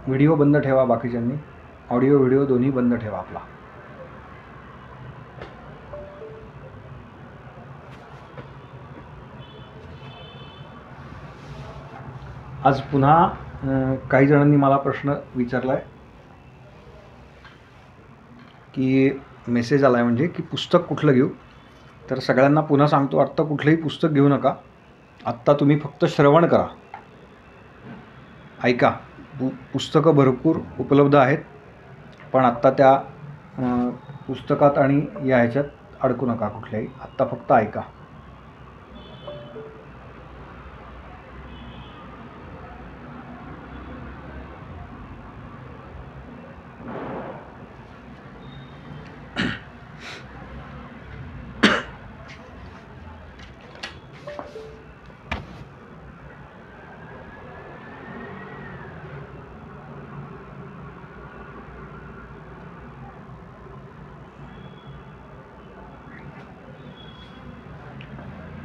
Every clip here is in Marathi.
व्हिडिओ बंद ठेवा, बाकीच्यांनी ऑडिओ व्हिडिओ दोन्ही बंद ठेवा आपला. आज पुन्हा काही जणांनी मला प्रश्न विचारला आहे की मेसेज आला आहे म्हणजे की पुस्तक कुठलं घेऊ. तर सगळ्यांना पुन्हा सांगतो, आत्ता कुठलंही पुस्तक घेऊ नका. आत्ता तुम्ही फक्त श्रवण करा, ऐका. पुस्तकं भरपूर उपलब्ध आहेत, पण आत्ता त्या पुस्तकात आणि या ह्याच्यात अडकू नका कुठल्याही. आत्ता फक्त ऐका.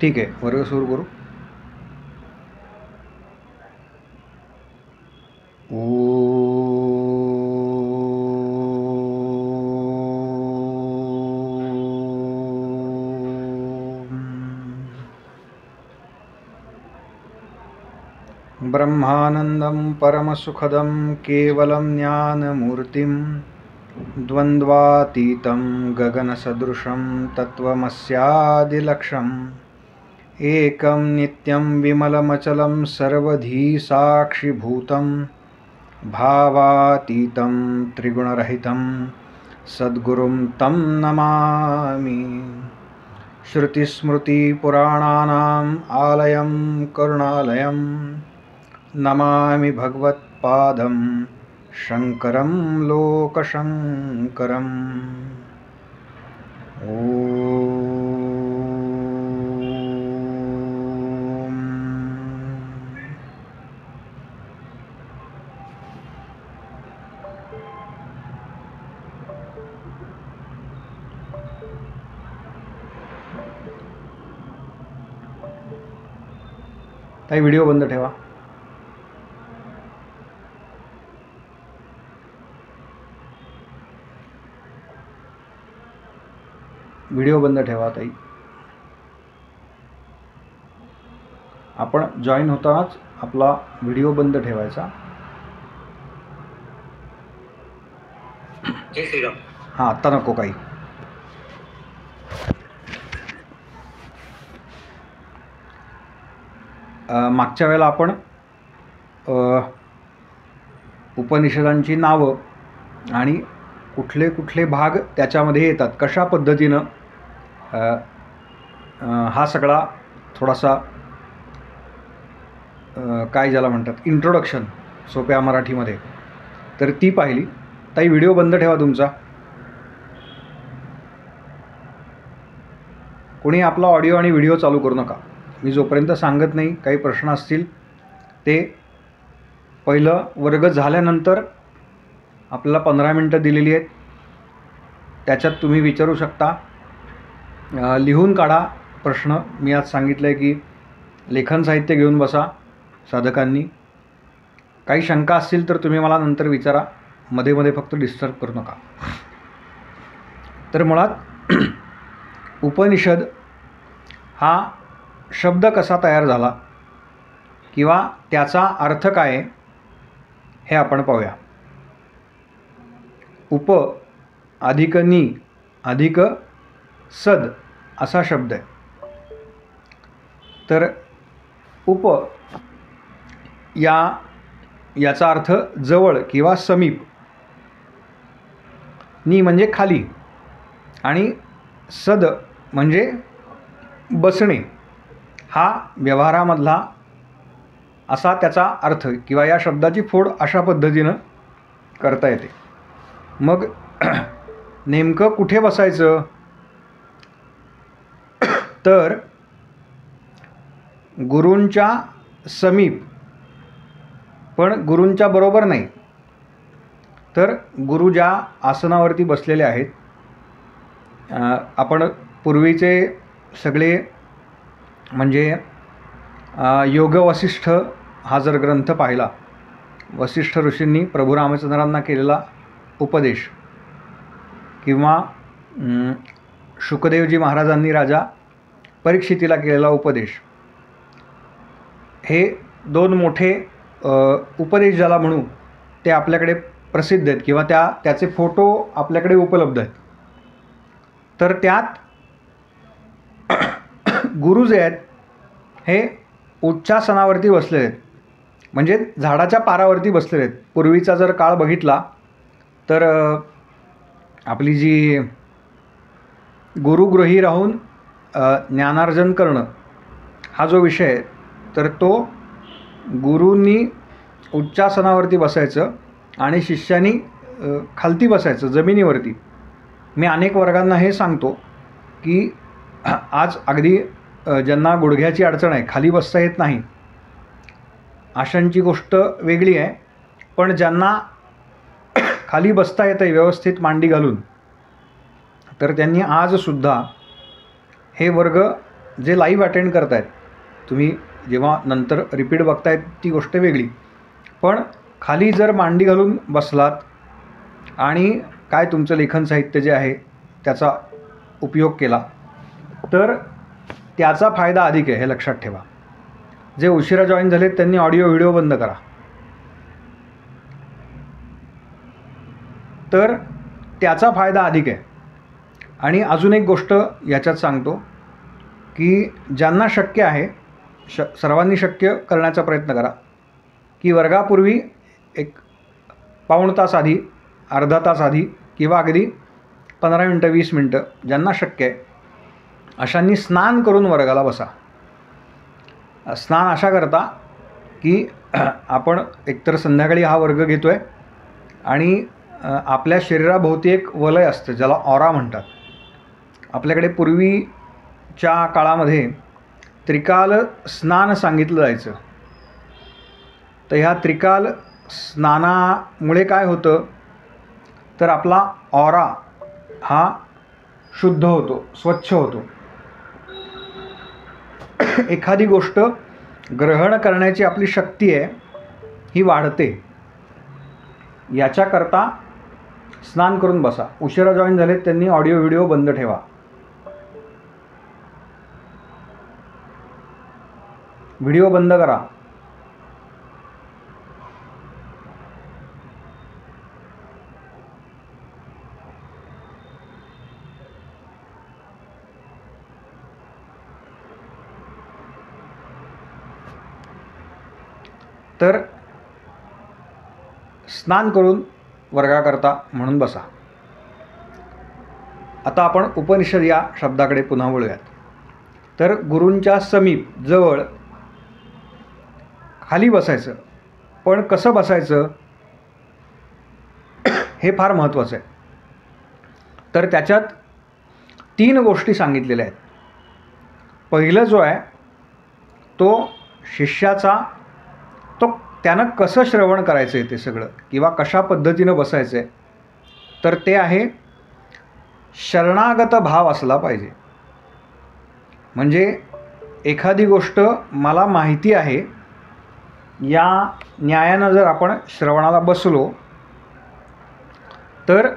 ठीक आहे, वर्ग सुरू करू. ब्रह्मानंदं परमसुखदं केवलं ज्ञानमूर्तिं द्वन्द्वातीतं गगनसदृशं तत्त्वमस्यादिलक्ष्यम् एकं नित्यं विमलमचलं सर्वधी साक्षिभूतं भावातीतं त्रिगुणरहितं सद्गुरुं तं नमामि. श्रुतिस्मृतिपुराणानाम् आलयं करुणालयं नमामि भगवत्पादं शङ्करं लोकशङ्करम्. ताई व्हिडिओ बंद ठेवा. व्हिडिओ बंद ठेवा ताई. आपण जॉईन होताच आपला व्हिडिओ बंद ठेवायचा. जय श्रीराम. हां, आत्ता नको काही. मागच्या वेळेला आपण उपनिषदांची नावं आणि कुठले कुठले भाग त्याच्यामध्ये येतात, कशा पद्धतीनं, हा सगळा थोडासा काय ज्याला म्हणतात इंट्रोडक्शन सोप्या मराठीमध्ये, तर ती पाहिली. ताई व्हिडिओ बंद ठेवा तुमचा. कोणी आपला ऑडिओ आणि व्हिडिओ चालू करू नका. मी जोपर्यंत सांगत नाही, काही प्रश्न असतील ते पहिलं वर्ग झाल्यानंतर आपल्याला 15 मिनटं दिलेली आहेत, त्याच्यात तुम्ही विचारू शकता. लिहून काढा प्रश्न. मी आज सांगितलं आहे की लेखन साहित्य घेऊन बसा साधकांनी. काही शंका असतील तर तुम्ही मला नंतर विचारा, मध्ये मध्ये फक्त डिस्टर्ब करू नका. तर मुळात उपनिषद हा शब्द कसा तयार झाला किंवा त्याचा अर्थ काय आहे हे आपण पाहूया. उप अधिक नि अधिक सद असा शब्द आहे. तर उप याचा अर्थ जवळ किंवा समीप, नि म्हणजे खाली, आणि सद म्हणजे बसणे. हा व्यवहारामधला असा त्याचा अर्थ किंवा या शब्दाची फोड अशा पद्धतीनं करता येते. मग नेमकं कुठे बसायचं, तर गुरूंच्या समीप, पण गुरूंच्या बरोबर नाही. तर गुरु ज्या आसनावरती बसलेले आहेत, आपण पूर्वीचे सगळे म्हणजे योग वसिष्ठ हा जर ग्रंथ पाहिला, वसिष्ठ ऋषींनी प्रभू रामचंद्रांना केलेला उपदेश किंवा शुकदेवजी महाराजांनी राजा परीक्षितीला केलेला उपदेश, हे दोन मोठे उपदेश ज्याला म्हणू ते आपल्याकडे प्रसिद्ध आहेत किंवा त्याचे फोटो आपल्याकडे उपलब्ध आहेत. तर त्यात गुरु जे आहेत हे उच्चासनावरती बसलेले आहेत, म्हणजे झाडाच्या पारावरती बसलेले आहेत. पूर्वीचा जर काळ बघितला तर आपली जी गुरुगृही राहून ज्ञानार्जन करणं हा जो विषय आहे, तर तो गुरूंनी उच्चासनावरती बसायचं आणि शिष्यांनी खालती बसायचं, जमिनीवरती. मी अनेक वर्गांना हे सांगतो की आज अगदी ज्यांना गुडघ्याची अडचण आहे, खाली बसता येत नाही, अशांची गोष्ट वेगळी आहे. पण ज्यांना खाली बसता येतं आहे व्यवस्थित मांडी घालून, तर त्यांनी आजसुद्धा हे वर्ग जे लाईव्ह अटेंड करत आहेत, तुम्ही जेव्हा नंतर रिपीट बघतायत ती गोष्ट वेगळी, पण खाली जर मांडी घालून बसलात आणि काय तुमचं लेखन साहित्य जे आहे त्याचा उपयोग केला, तर त्याचा फायदा अधिक आहे, हे लक्षात ठेवा. जे उशिरा जॉईन झालेत त्यांनी ऑडिओ व्हिडिओ बंद करा. तर त्याचा फायदा अधिक आहे. आणि अजून एक गोष्ट याच्यात सांगतो की ज्यांना शक्य आहे, सर्वांनी शक्य करण्याचा प्रयत्न करा की वर्गापूर्वी एक पाऊण तास आधी, अर्धा तास आधी किंवा अगदी 15 मिनटं 20 मिनटं ज्यांना शक्य आहे अशांनी स्नान करून वर्गाला बसा. स्नान अशा करता की आपण एकतर संध्याकाळी हा वर्ग घेतो आहे आणि आपल्या शरीराभोवती एक वलय असतं ज्याला ऑरा म्हणतात. आपल्याकडे पूर्वीच्या काळामध्ये त्रिकाल स्नान सांगितलं जायचं. तर ह्या त्रिकाल स्नानामुळे काय होतं, तर आपला ऑरा हा शुद्ध होतो, स्वच्छ होतो. एखादी गोष्ट ग्रहण करण्याची आपली शक्ती आहे ही वाढते. याच्याकरता स्नान करून बसा. उशिरा जॉईन झालेत त्यांनी ऑडिओ व्हिडिओ बंद ठेवा. व्हिडिओ बंद करा. तर स्नान करून वर्गाकरता म्हणून बसा. आता आपण उपनिषद या शब्दाकडे पुन्हा वळूयात. तर गुरूंच्या समीप, जवळ, खाली बसायचं. पण कसं बसायचं हे फार महत्त्वाचं आहे. तर त्याच्यात 3 गोष्टी सांगितलेल्या आहेत. पहिलं जो आहे तो शिष्याचा, तो त्यानं कसं श्रवण करायचं आहे ते सगळं किंवा कशा पद्धतीनं बसायचं आहे, तर ते आहे शरणागत भाव असला पाहिजे. म्हणजे एखादी गोष्ट मला माहिती आहे या न्यायानं जर आपण श्रवणाला बसलो, तर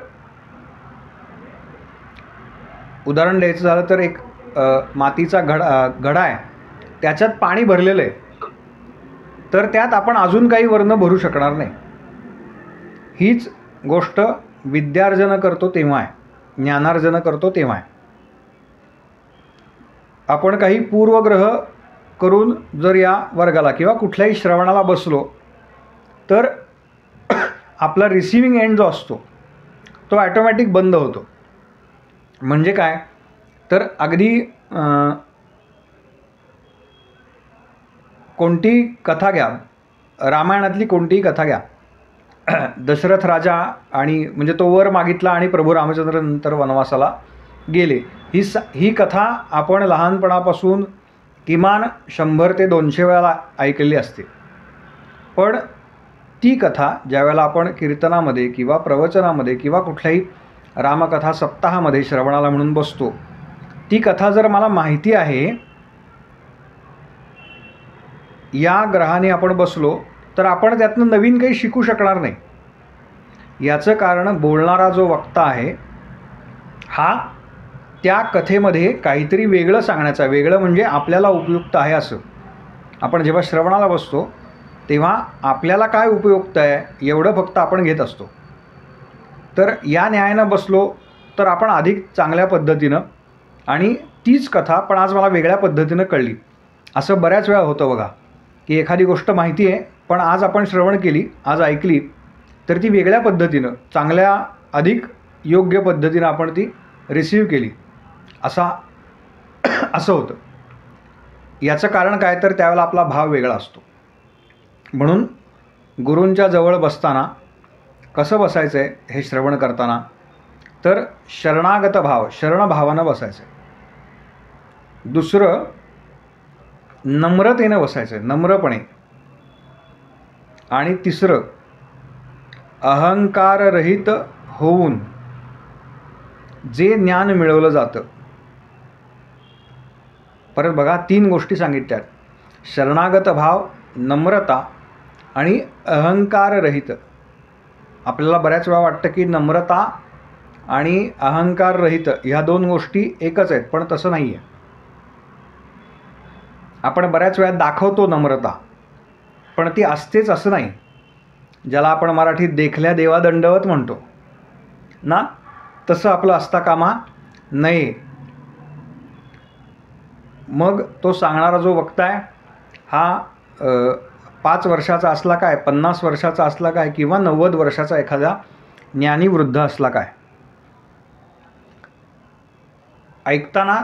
उदाहरण द्यायचं झालं तर एक मातीचा घडा आहे, त्याच्यात पाणी भरलेलं आहे, तर त्यात आपण अजून काही वर्ण भरू शकणार नाही. हीच गोष्ट विद्यार्जन करतो तेव्हा आहे, ज्ञानार्जन करतो तेव्हा आहे. आपण काही पूर्वग्रह करून जर या वर्गाला किंवा कुठल्याही श्रवणाला बसलो, तर आपला रिसिव्हिंग एंड जो असतो तो ॲटोमॅटिक बंद होतो. म्हणजे काय, तर अगदी कोणती कथा घ्या, रामायणातली कोणतीही कथा घ्या. दशरथ राजा आणि म्हणजे तो वर मागितला आणि प्रभू रामचंद्र नंतर वनवासाला गेले. ही कथा आपण लहानपणापासून किमान 100 ते 200 वेळा ऐकलेली असते. पण ती कथा ज्यावेळेला आपण कीर्तनामध्ये किंवा प्रवचनामध्ये किंवा कुठल्याही रामकथा सप्ताहामध्ये श्रवणाला म्हणून बसतो, ती कथा जर मला माहिती आहे, या ग्रहाने आपण बसलो, तर आपण त्यातनं नवीन काही शिकू शकणार नाही. याचं कारण बोलणारा जो वक्ता आहे हा त्या कथेमध्ये काहीतरी वेगळं सांगण्याचा, वेगळं म्हणजे आपल्याला उपयुक्त आहे असं. आपण जेव्हा श्रवणाला बसतो तेव्हा आपल्याला काय उपयुक्त आहे एवढं फक्त आपण घेत असतो. तर या न्यायानं बसलो तर आपण अधिक चांगल्या पद्धतीनं, आणि तीच कथा पण आज मला वेगळ्या पद्धतीनं कळली. असं बऱ्याच वेळा होतं बघा, की एखादी गोष्ट माहिती आहे पण आज आपण श्रवण केली, आज ऐकली, तर ती वेगळ्या पद्धतीनं, चांगल्या अधिक योग्य पद्धतीनं आपण ती रिसीव्ह केली, असं होतं. याचं कारण काय, तर त्यावेळेला आपला भाव वेगळा असतो. म्हणून गुरूंच्या जवळ बसताना कसं बसायचं आहे हे श्रवण करताना, तर शरणागत भाव, शरणभावानं बसायचं आहे. दुसरं नम्रतेनं बसायचं आहे, नम्रपणे. आणि तिसरं अहंकाररहित होऊन जे ज्ञान मिळवलं जातं. परत बघा, 3 गोष्टी सांगितल्यात: शरणागत भाव, नम्रता आणि अहंकाररहित. आपल्याला बऱ्याच वेळा वाटतं की नम्रता आणि अहंकाररहित ह्या 2 गोष्टी एकच आहेत, पण तसं नाही आहे. आपण बऱ्याच वेळा दाखवतो नम्रता, पण ती असतेच असं नाही. ज्याला आपण मराठीत देखल्या देवा दंडवत म्हणतो ना, तसं आपलं असता कामा नये. मग तो सांगणारा जो वक्ता आहे हा 5 वर्षाचा असला काय, 50 वर्षाचा असला काय, किंवा 90 वर्षाचा एखादा ज्ञानी वृद्ध असला काय, ऐकताना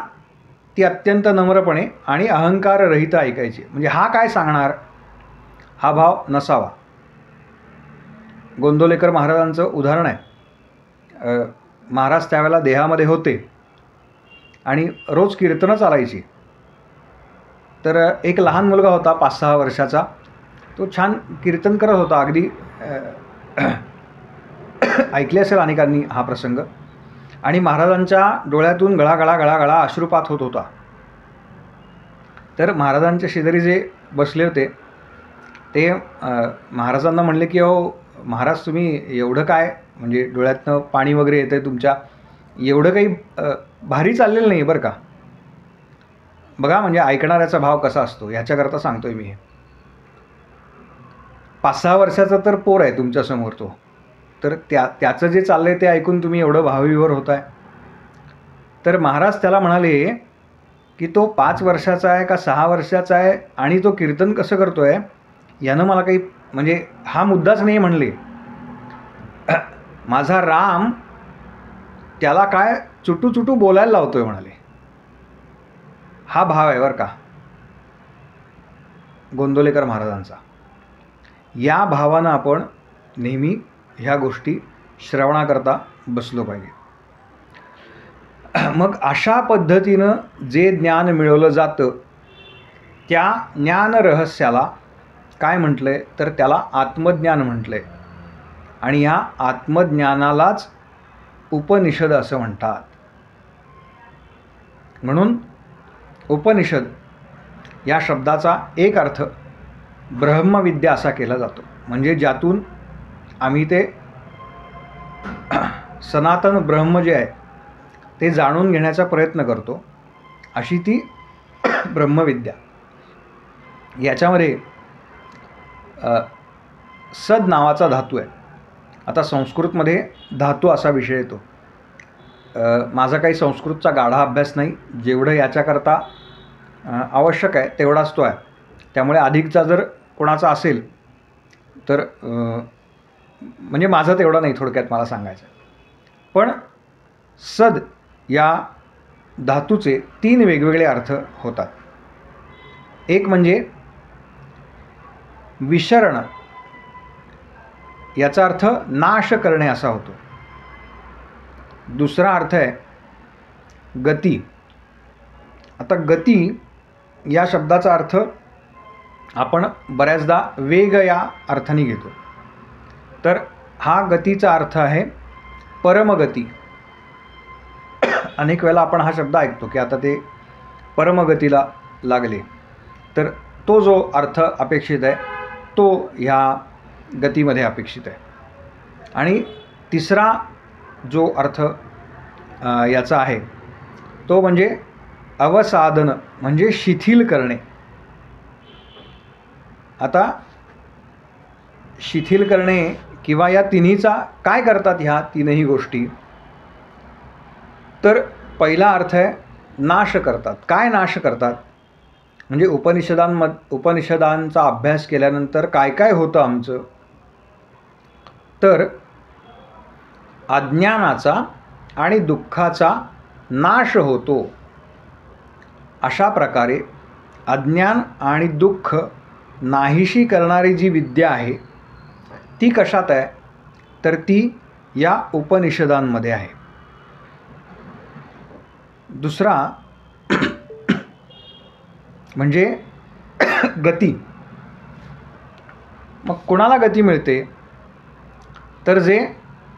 ती अत्यंत नम्रपणे आणि अहंकाररहित ऐकायची. म्हणजे हा काय सांगणार हा भाव नसावा. गोंदवलेकर महाराजांचं उदाहरण आहे. महाराज त्यावेळेला देहामध्ये होते आणि रोज कीर्तनं चालायची. तर एक लहान मुलगा होता 5-6 वर्षाचा, तो छान कीर्तन करत होता. अगदी ऐकले असेल अनेकांनी हा प्रसंग. आणि महाराजांच्या डोळ्यातून गळा अश्रुपात होत होता. तर महाराजांच्या शेजारी जे बसले होते ते महाराजांना म्हणले की अहो महाराज, तुम्ही एवढं काय, म्हणजे डोळ्यातनं पाणी वगैरे येतं आहे तुमच्या, एवढं काही भारी चाललेलं नाही बरं का. बघा म्हणजे ऐकणाऱ्याचा भाव कसा असतो ह्याच्याकरता सांगतोय मी. 5-6 वर्षाचा तर पोर आहे तुमच्यासमोर तो, तर त्याचं जे चाललं आहे ते ऐकून तुम्ही एवढं भावविभोर होत आहे. तर महाराज त्याला म्हणाले की तो 5 वर्षाचा आहे का 6 वर्षाचा आहे आणि तो कीर्तन कसं करतो आहे यानं मला काही, म्हणजे हा मुद्दाच नाही म्हणले. माझा राम त्याला काय चुटू बोलायला लावतोय म्हणाले. हा भाव आहे बरं का गोंदवलेकर महाराजांचा. या भावानं आपण नेहमी ह्या गोष्टी श्रवणाकरता बसलो पाहिजे. मग अशा पद्धतीनं जे ज्ञान मिळवलं जातं त्या ज्ञान रहस्याला काय म्हटलं आहे, तर त्याला आत्मज्ञान म्हटलं आहे. आणि या आत्मज्ञानालाच उपनिषद असं म्हणतात. म्हणून उपनिषद या शब्दाचा एक अर्थ ब्रह्मविद्या असा केला जातो, म्हणजे ज्यातून आम्ही ते सनातन ब्रह्म जे आहे ते जाणून घेण्याचा प्रयत्न करतो, अशी ती ब्रह्मविद्या. याच्यामध्ये सद नावाचा धातू आहे. आता संस्कृतमध्ये धातू असा विषय येतो. माझा काही संस्कृतचा गाढा अभ्यास नाही, जेवढं याच्याकरता आवश्यक आहे तेवढाच तो आहे. त्यामुळे अधिकचा जर कोणाचा असेल तर म्हणजे माझं तेवढं नाही थोडक्यात मला सांगायचं. पण सद या धातूचे 3 वेगवेगळे अर्थ होतात. एक म्हणजे विशरण, याचा अर्थ नाश करणे असा होतो. दुसरा अर्थ आहे गती. आता गती या शब्दाचा अर्थ आपण बऱ्याचदा वेग या अर्थाने घेतो. तर हा गतीचा अर्थ आहे परमगती. अनेक वेळेला आपण हा शब्द ऐकतो की आता ते परमगतीला लागले. तर तो जो अर्थ अपेक्षित आहे तो ह्या गतीमध्ये अपेक्षित आहे. आणि तिसरा जो अर्थ याचा आहे तो म्हणजे अवसादन, म्हणजे शिथिल करणे. आता शिथिल करणे किंवा या तिन्हीचा काय करतात ह्या तीनही गोष्टी, तर पहिला अर्थ आहे नाश करतात. काय नाश करतात म्हणजे उपनिषदांचा अभ्यास केल्यानंतर काय काय होतं आमचं, तर अज्ञानाचा आणि दुःखाचा नाश होतो. अशा प्रकारे अज्ञान आणि दुःख नाहीशी करणारी जी विद्या आहे ती कशात आहे, तर ती या उपनिषदांमध्ये आहे. दुसरा म्हणजे गती. मग कोणाला गती मिळते, तर जे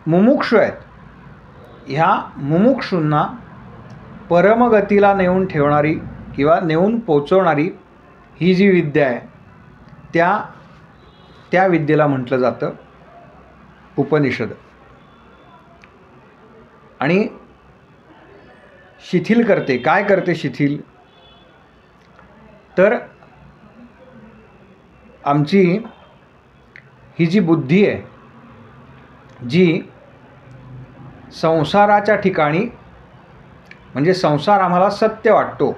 मुमुक्षु आहेत, ह्या मुमुक्षूंना परमगतीला नेऊन ठेवणारी किंवा नेऊन पोचवणारी ही जी विद्या आहे त्या विद्येला म्हटलं जातं उपनिषद. आणि शिथिल करते. काय करते शिथिल, तर आमची ही जी बुद्धी आहे, जी संसाराच्या ठिकाणी म्हणजे संसार आम्हाला सत्य वाटतो,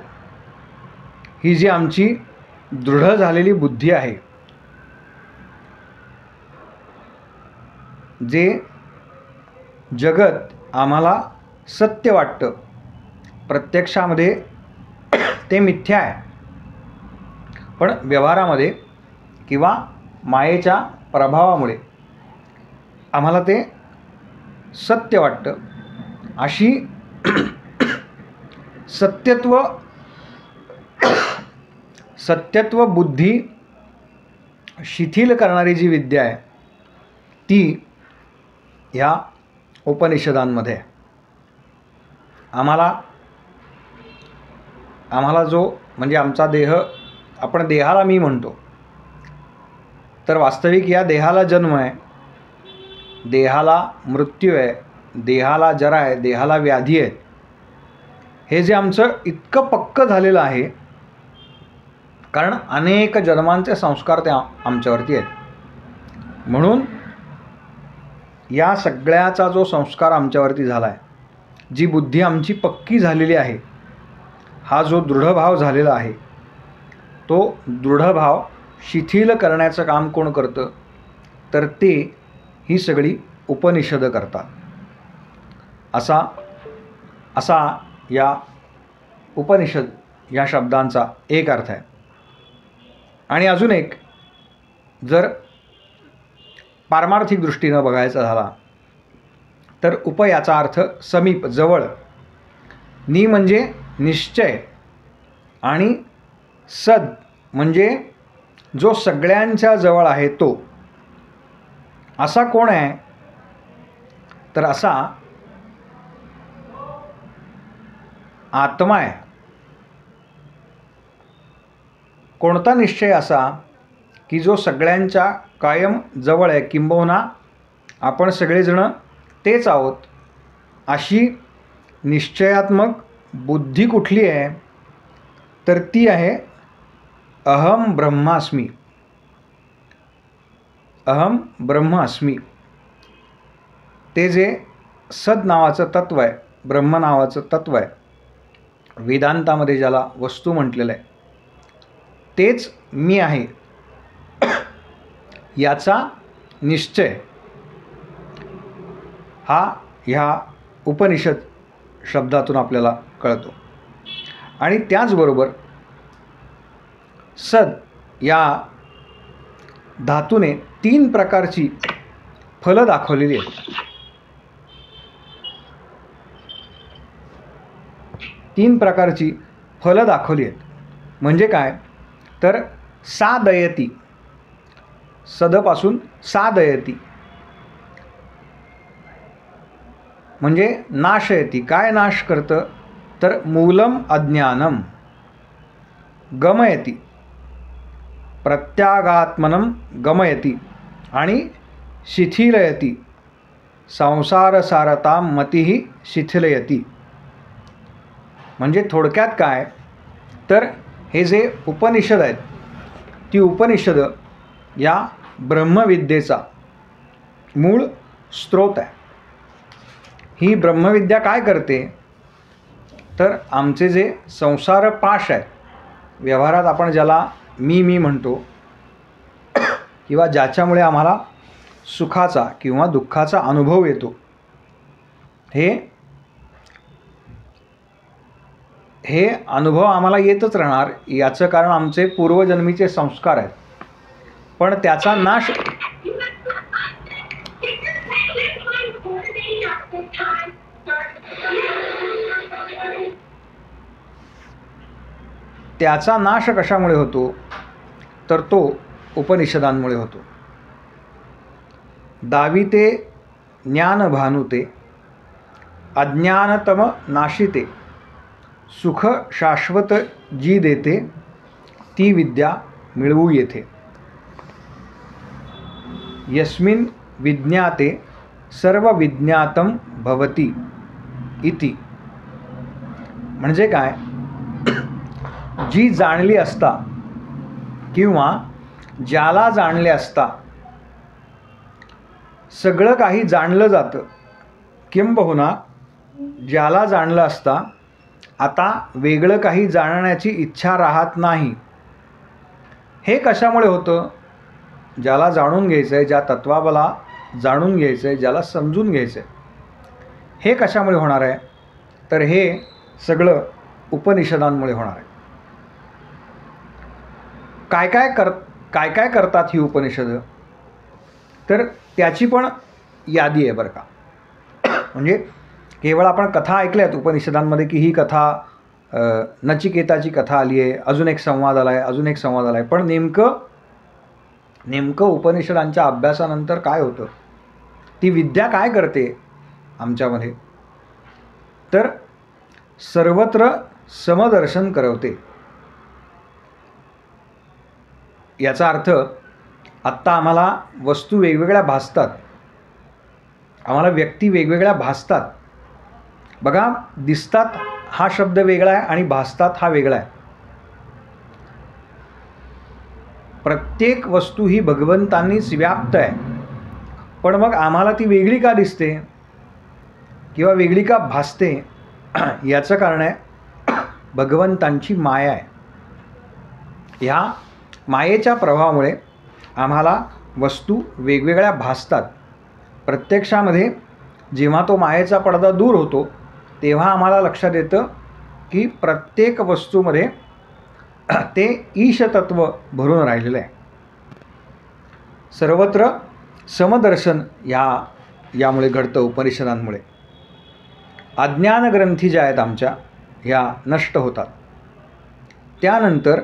ही जी आमची दृढ झालेली बुद्धी आहे, जे जगत आम्हाला सत्य वाटतं, प्रत्यक्षामध्ये ते मिथ्या आहे, पण व्यवहारामध्ये किंवा मायेच्या प्रभावामुळे आम्हाला ते सत्य वाटतं. अशी सत्यत्व बुद्धी शिथिल करणारी जी विद्या आहे ती ह्या उपनिषदांमध्ये आहे. आम्हाला जो म्हणजे आमचा देह, आपण देहाला मी म्हणतो, तर वास्तविक या देहाला जन्म आहे, देहाला मृत्यू आहे, देहाला जरा आहे, देहाला व्याधी आहेत. हे जे आमचं इतकं पक्क झालेलं आहे कारण अनेक जन्मांचे संस्कार त्या आमच्यावरती आहेत. म्हणून या सगळ्याचा जो संस्कार आमच्यावरती झाला आहे, जी बुद्धी आमची पक्की झालेली आहे, हा जो दृढभाव झालेला आहे, तो दृढभाव शिथिल करण्याचं काम कोण करतं, तर ते ही सगळी उपनिषद करतात. असा या उपनिषद या शब्दांचा एक अर्थ आहे. आणि अजून एक, जर पारमार्थिक दृष्टीनं बघायचा झाला तर उप याचा अर्थ समीप, जवळ. नि म्हणजे निश्चय आणि सद म्हणजे जो सगळ्यांच्या जवळ आहे तो. असा कोण आहे, तर असा आत्मा आहे. कोणता निश्चय असा की जो सगळ्यांच्या कायम जवळ आहे, किंबहुना आपण सगळेजण तेच आहोत. अशी निश्चयात्मक बुद्धी कुठली आहे, तर ती आहे अहम ब्रह्मास्मी. अहम ब्रह्म अस्मी. ते जे सद नावाचं तत्व आहे, ब्रह्म नावाचं तत्व आहे, वेदांतामध्ये ज्याला वस्तू म्हटलेलं आहे, तेच मी आहे याचा निश्चय हा ह्या उपनिषद शब्दातून आपल्याला कळतो. आणि त्याचबरोबर सद या धातूने 3 प्रकारची फलं दाखवलेली आहेत. 3 प्रकारची फलं दाखवली आहेत. म्हणजे काय तर सादयती, सदपासून सादयती म्हणजे नाशयती. काय नाश करतं तर मूलम अज्ञानम, गमयती प्रत्यागात्मनं गमयती आणि शिथिलयती संसारसारतां मतिः शिथिलयती. म्हणजे थोडक्यात काय तर हे जे उपनिषद आहेत ती उपनिषद या ब्रह्मविद्येचा मूळ स्रोत आहे. ही ब्रह्मविद्या काय करते तर आमचे जे संसार पाश आहेत, व्यवहारात आपण ज्याला मी म्हणतो किंवा ज्याच्यामुळे आम्हाला सुखाचा किंवा दुःखाचा अनुभव येतो, हे अनुभव आम्हाला येतच राहणार. याचं कारण आमचे पूर्वजन्मीचे संस्कार आहेत. पण त्याचा नाश कशामुळे होतो तर तो उपनिषदांमुळे होतो. दाविते ज्ञानभानुते अज्ञानतम नाशिते सुख शाश्वत जी देते ती विद्या मिळवू येथे. यस्मिन् विज्ञाते सर्व विज्ञातम भवती इति. म्हणजे काय जी जाणली असता किंवा ज्याला जाणले असता सगळं काही जाणलं जातं, किंबहुना ज्याला जाणलं असता आता वेगळं काही जाणण्याची इच्छा राहत नाही. हे कशामुळे होतं? ज्याला जाणून घ्यायचं आहे, ज्या तत्वाला जाणून घ्यायचं आहे, ज्याला समजून घ्यायचं आहे, हे कशामुळे होणार आहे तर हे सगळं उपनिषदांमुळे होणार आहे. काय काय करतात ही उपनिषदं तर त्याची पण यादी आहे बरं का. म्हणजे केवळ आपण कथा ऐकल्यात उपनिषदांमध्ये की ही कथा नचिकेताची कथा आली आहे, अजून एक संवाद आला आहे, अजून एक संवाद आला आहे, पण नेमकं उपनिषदांच्या अभ्यासानंतर काय होतं, ती विद्या काय करते आमच्यामध्ये तर सर्वत्र समदर्शन करवते. याचा अर्थ आत्ता आम्हाला वस्तू वेगवेगळ्या भासतात, आम्हाला व्यक्ती वेगवेगळ्या भासतात. बघा, दिसतात हा शब्द वेगळा आहे आणि भासतात हा वेगळा आहे. प्रत्येक वस्तू ही भगवंतांनीच व्याप्त आहे, पण मग आम्हाला ती वेगळी का दिसते किंवा वेगळी का भासते याचं कारण आहे भगवंतांची माया आहे. ह्या मायेच्या प्रभावामुळे आम्हाला वस्तू वेगवेगळ्या भासतात. प्रत्यक्षामध्ये जेव्हा तो मायेचा पडदा दूर होतो तेव्हा आम्हाला लक्षात येतं की प्रत्येक वस्तूमध्ये ते ईशतत्व भरून राहिलेलं आहे. सर्वत्र समदर्शन यामुळे घडतं उपनिषदांमुळे. अज्ञानग्रंथी ज्या आहेत आमच्या ह्या नष्ट होतात. त्यानंतर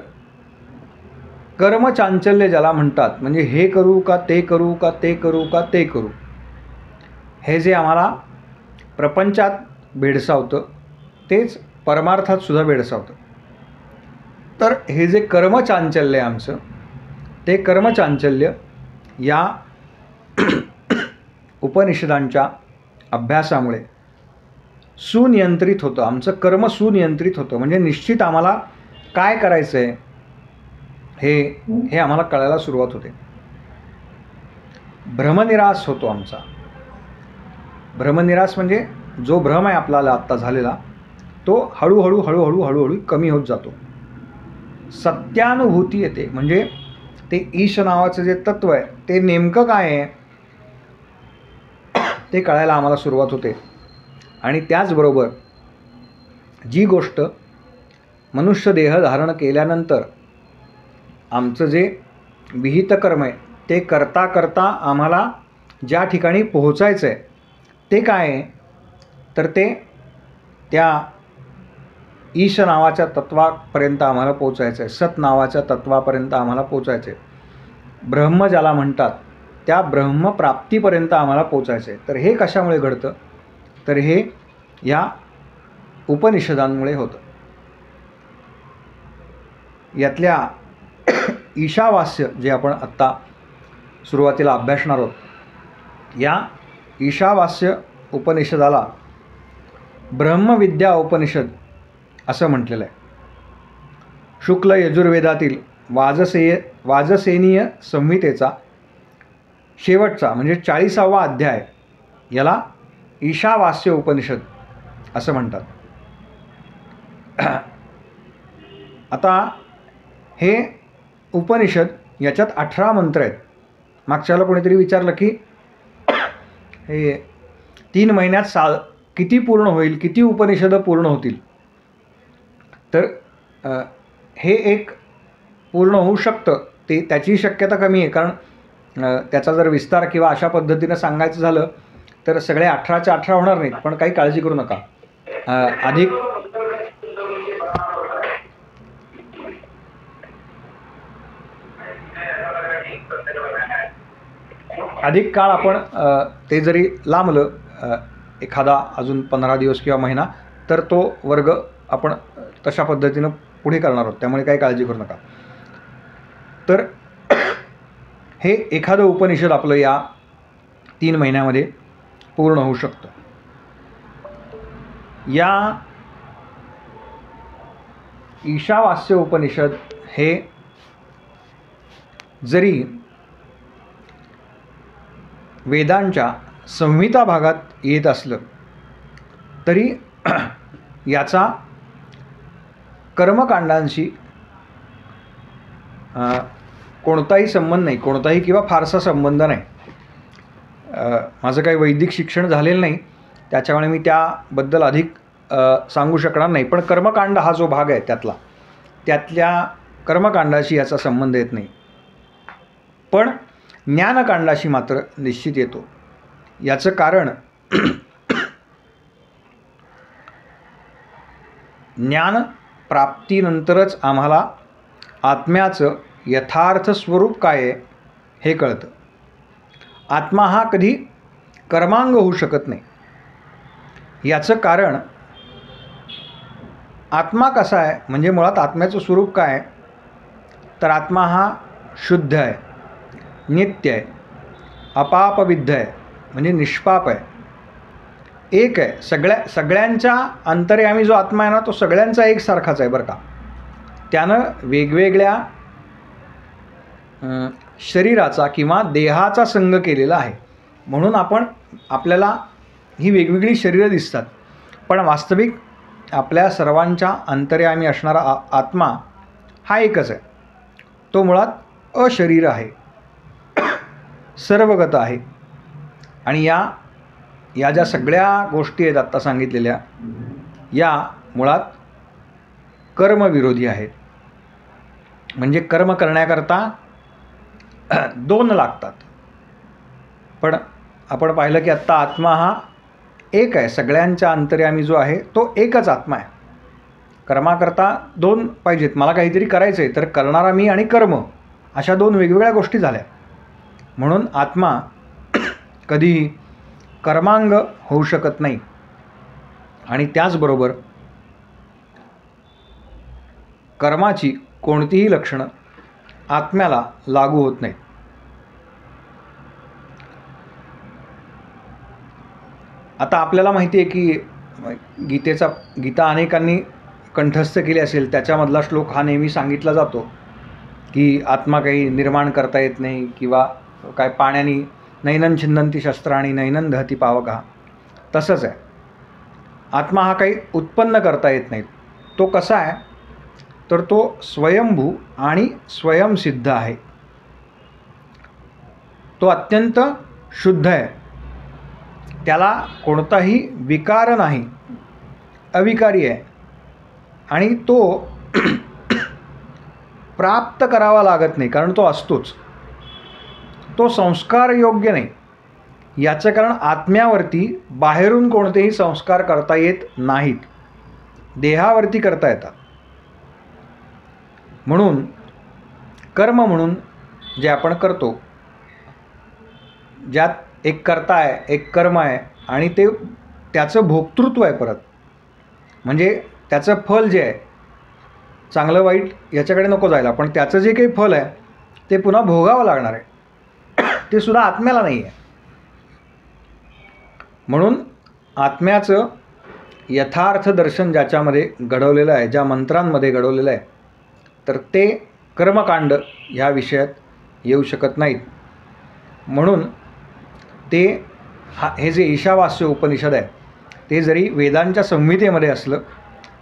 कर्मचांचल्य ज्याला म्हणतात, म्हणजे हे करू का ते करू का ते करू का ते करू, हे जे आम्हाला प्रपंचात भेडसावतं तेच परमार्थात सुद्धा भेडसावतं. तर हे जे कर्मचांचल्य आहे आमचं, ते कर्मचांचल्य या उपनिषदांच्या अभ्यासामुळे सुनियंत्रित होतं. आमचं कर्म सुनियंत्रित होतं. म्हणजे निश्चित आम्हाला काय करायचं आहे हे आम्हाला कळायला सुरुवात होते. भ्रमनिरास होतो आमचा. भ्रमनिरास म्हणजे जो भ्रम आहे आपल्याला आत्ता झालेला तो हळूहळू कमी होत जातो. सत्यानुभूती येते. म्हणजे ते ईश नावाचं जे तत्व आहे ते नेमकं काय आहे ते कळायला आम्हाला सुरुवात होते. आणि त्याचबरोबर जी गोष्ट मनुष्य देह धारण केल्यानंतर आमचं जे विहित कर्म आहे ते करता करता आम्हाला ज्या ठिकाणी पोहोचायचं आहे ते काय आहे तर ते त्या ईश नावाच्या तत्वापर्यंत आम्हाला पोचायचं आहे, सत नावाच्या तत्वापर्यंत आम्हाला पोचायचं आहे, ब्रह्म ज्याला म्हणतात त्या ब्रह्मप्राप्तीपर्यंत आम्हाला पोचायचं आहे. तर हे कशामुळे घडतं? तर हे या उपनिषदांमुळे होतं. यातल्या ईशावास्य जे आपण आत्ता सुरुवातीला अभ्यासणार आहोत, या ईशावास्य उपनिषदाला ब्रह्मविद्या उपनिषद असं म्हटलेलं आहे. शुक्ल यजुर्वेदातील वाजसेनीय संहितेचा शेवटचा म्हणजे 40वा अध्याय याला ईशावास्य उपनिषद असं म्हणतात. आता हे उपनिषद याच्यात 18 मंत्र आहेत. मागच्याला कोणीतरी विचारलं की हे 3 महिन्यात किती पूर्ण होईल, किती उपनिषदं पूर्ण होतील? तर हे एक पूर्ण होऊ शकतं, त्याची शक्यता कमी आहे, कारण त्याचा जर विस्तार किंवा अशा पद्धतीनं सांगायचं झालं तर सगळे 18च्या 18 होणार नाहीत. पण काही काळजी करू नका, अधिक काळ आपण ते जरी लांबलं एखादा अजून 15 दिवस किंवा महिना, तर तो वर्ग आपण तशा पद्धतीनं पुढे करणार आहोत, त्यामुळे काही काळजी करू नका. तर हे एखादं उपनिषद आपलं या 3 महिन्यामध्ये पूर्ण होऊ शकतं. या ईशावास्य उपनिषद हे जरी वेदांच्या संहिता भागात येत असलं तरी याचा कर्मकांडांशी कोणताही संबंध नाही, कोणताही किंवा फारसा संबंध नाही. माझं काही वैदिक शिक्षण झालेलं नाही, त्याच्यामुळे मी त्याबद्दल अधिक सांगू शकणार नाही. पण कर्मकांड हा जो भाग आहे त्यातल्या कर्मकांडाशी याचा संबंध येत नाही, पण ज्ञानकांडाशी मात्र निश्चित येतो. याचं कारण ज्ञान प्राप्तीनंतरच आम्हाला आत्म्याचं यथार्थ स्वरूप काय आहे हे कळतं. आत्मा हा कधी कर्मांग होऊ शकत नाही. याचं कारण आत्मा कसा आहे, म्हणजे मुळात आत्म्याचं स्वरूप काय आहे, तर आत्मा हा शुद्ध आहे, नित्य आहे, अपापविद्ध आहे, म्हणजे निष्पाप आहे, एक आहे. सगळ्यांच्या अंतर्यामी जो आत्मा आहे ना, तो सगळ्यांचा एकसारखाच आहे बरं का. त्यानं वेगवेगळ्या शरीराचा किंवा देहाचा संग केलेला आहे, म्हणून आपल्याला ही वेगवेगळी शरीरं दिसतात. पण वास्तविक आपल्या सर्वांच्या अंतर्यामी असणारा आत्मा हा एकच आहे. तो मुळात अशरीर आहे, सर्वगत आहे. आणि या ज्या सगळ्या गोष्टी आहेत आत्ता सांगितलेल्या, या मुळात कर्मविरोधी आहेत. म्हणजे कर्म करण्याकरता 2 लागतात. पण आपण पाहिलं की आत्ता आत्मा हा एक आहे, सगळ्यांच्या अंतर्यामी जो आहे तो एकच आत्मा आहे. कर्माकरता 2 पाहिजेत. मला काहीतरी करायचं आहे तर करणारा मी आणि कर्म अशा 2 वेगवेगळ्या गोष्टी झाल्या. म्हणून आत्मा कधीही कर्मांग होऊ शकत नाही. आणि त्याचबरोबर कर्माची कोणतीही लक्षणं आत्म्याला लागू होत नाहीत. आता आपल्याला माहिती आहे की गीता अनेकांनी कंठस्थ केली असेल. त्याच्यामधला श्लोक हा नेहमी सांगितला जातो की आत्मा काही निर्माण करता येत नाही, किंवा काय पाण्याने नैनं छिंदंती शस्त्राणी नैनं दहती पावका. तसंच आहे, आत्मा हा काही उत्पन्न करता येत नाही. तो कसा आहे, तर तो स्वयंभू आणि स्वयंसिद्ध आहे. तो अत्यंत शुद्ध आहे, त्याला कोणताही विकार नाही, अविकारी आहे. आणि तो प्राप्त करावा लागत नाही, कारण तो असतोच. तो संस्कार योग्य नाही. याचं कारण आत्म्यावरती बाहेरून कोणतेही संस्कार करता येत नाहीत. देहावरती करता येतात. म्हणून कर्म म्हणून जे आपण करतो, ज्यात एक कर्ता आहे, एक कर्म आहे आणि ते त्याचं भोक्तृत्व आहे परत. म्हणजे त्याचं फल जे आहे, चांगलं वाईट याच्याकडे नको जायला, पण त्याचं जे काही फल आहे ते पुन्हा भोगावं लागणार आहे. ते सुद्धा आत्म्याला नाही आहे. म्हणून आत्म्याचं यथार्थ दर्शन ज्याच्यामध्ये घडवलेलं आहे, ज्या मंत्रांमध्ये घडवलेलं आहे, तर ते कर्मकांड ह्या विषयात येऊ शकत नाहीत. म्हणून ते हे जे ईशावास्य उपनिषद आहे ते जरी वेदांच्या संहितेमध्ये असलं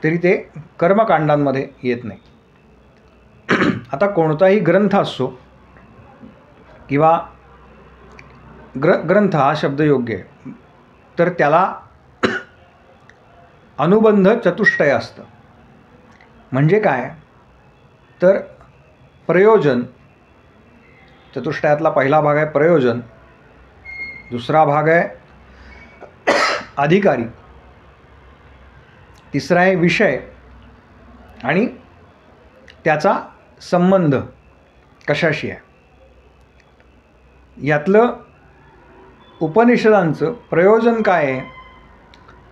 तरी ते कर्मकांडांमध्ये येत नाही. आता कोणताही ग्रंथ असो किंवा ग्रंथ हा शब्द योग्य आहे, तर त्याला अनुबंध चतुष्टय असतं. म्हणजे काय तर प्रयोजन, चतुष्टयातला पहिला भाग आहे प्रयोजन, दुसरा भाग आहे अधिकारी, तिसरा आहे विषय आणि त्याचा संबंध कशाशी आहे. यातलं उपनिषदांचं प्रयोजन काय आहे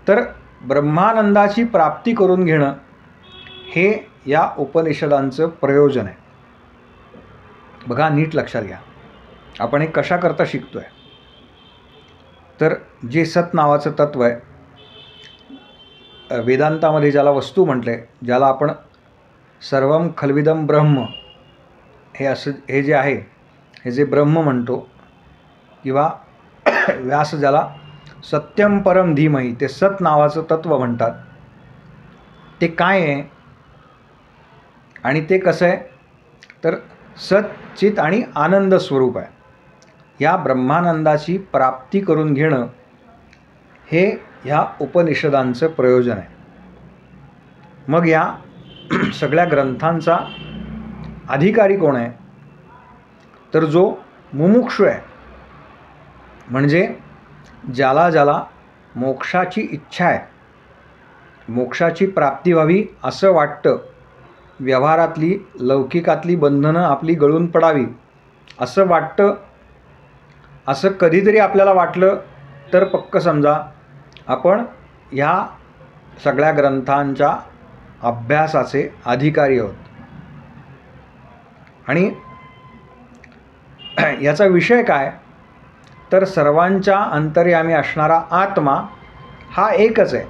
तर ब्रह्मानंदाची प्राप्ती करून घेणं हे या उपनिषदांचं प्रयोजन आहे. बघा, नीट लक्षात घ्या, आपण हे कशाकरता शिकतो आहे. तर जे सत नावाचं तत्व आहे, वेदांतामध्ये ज्याला वस्तू म्हटले, ज्याला आपण सर्वम खल्विदम ब्रह्म हे जे आहे, हे जे ब्रह्म म्हणतो, किंवा व्यास ज्याला सत्यम परम धीमहि, ते सत नावाचं तत्व म्हणतात. ते काय आहे आणि ते कसं आहे तर सत, चित आणि आनंद स्वरूप आहे. या ब्रह्मानंदाची प्राप्ती करून घेणं हे ह्या उपनिषदांचं प्रयोजन आहे. मग या सगळ्या ग्रंथांचा अधिकारी कोण आहे तर जो मुमुक्षु आहे, म्हणजे ज्याला ज्याला मोक्षाची इच्छा आहे, मोक्षाची प्राप्ती व्हावी असं वाटतं, व्यवहारातली लौकिकातली बंधनं आपली गळून पडावी असं वाटतं, असं कधीतरी आपल्याला वाटलं तर पक्क समजा आपण ह्या सगळ्या ग्रंथांच्या अभ्यासाचे अधिकारी आहोत. आणि याचा विषय काय तर सर्वांच्या अंतर्यामी असणारा आत्मा हा एकच आहे.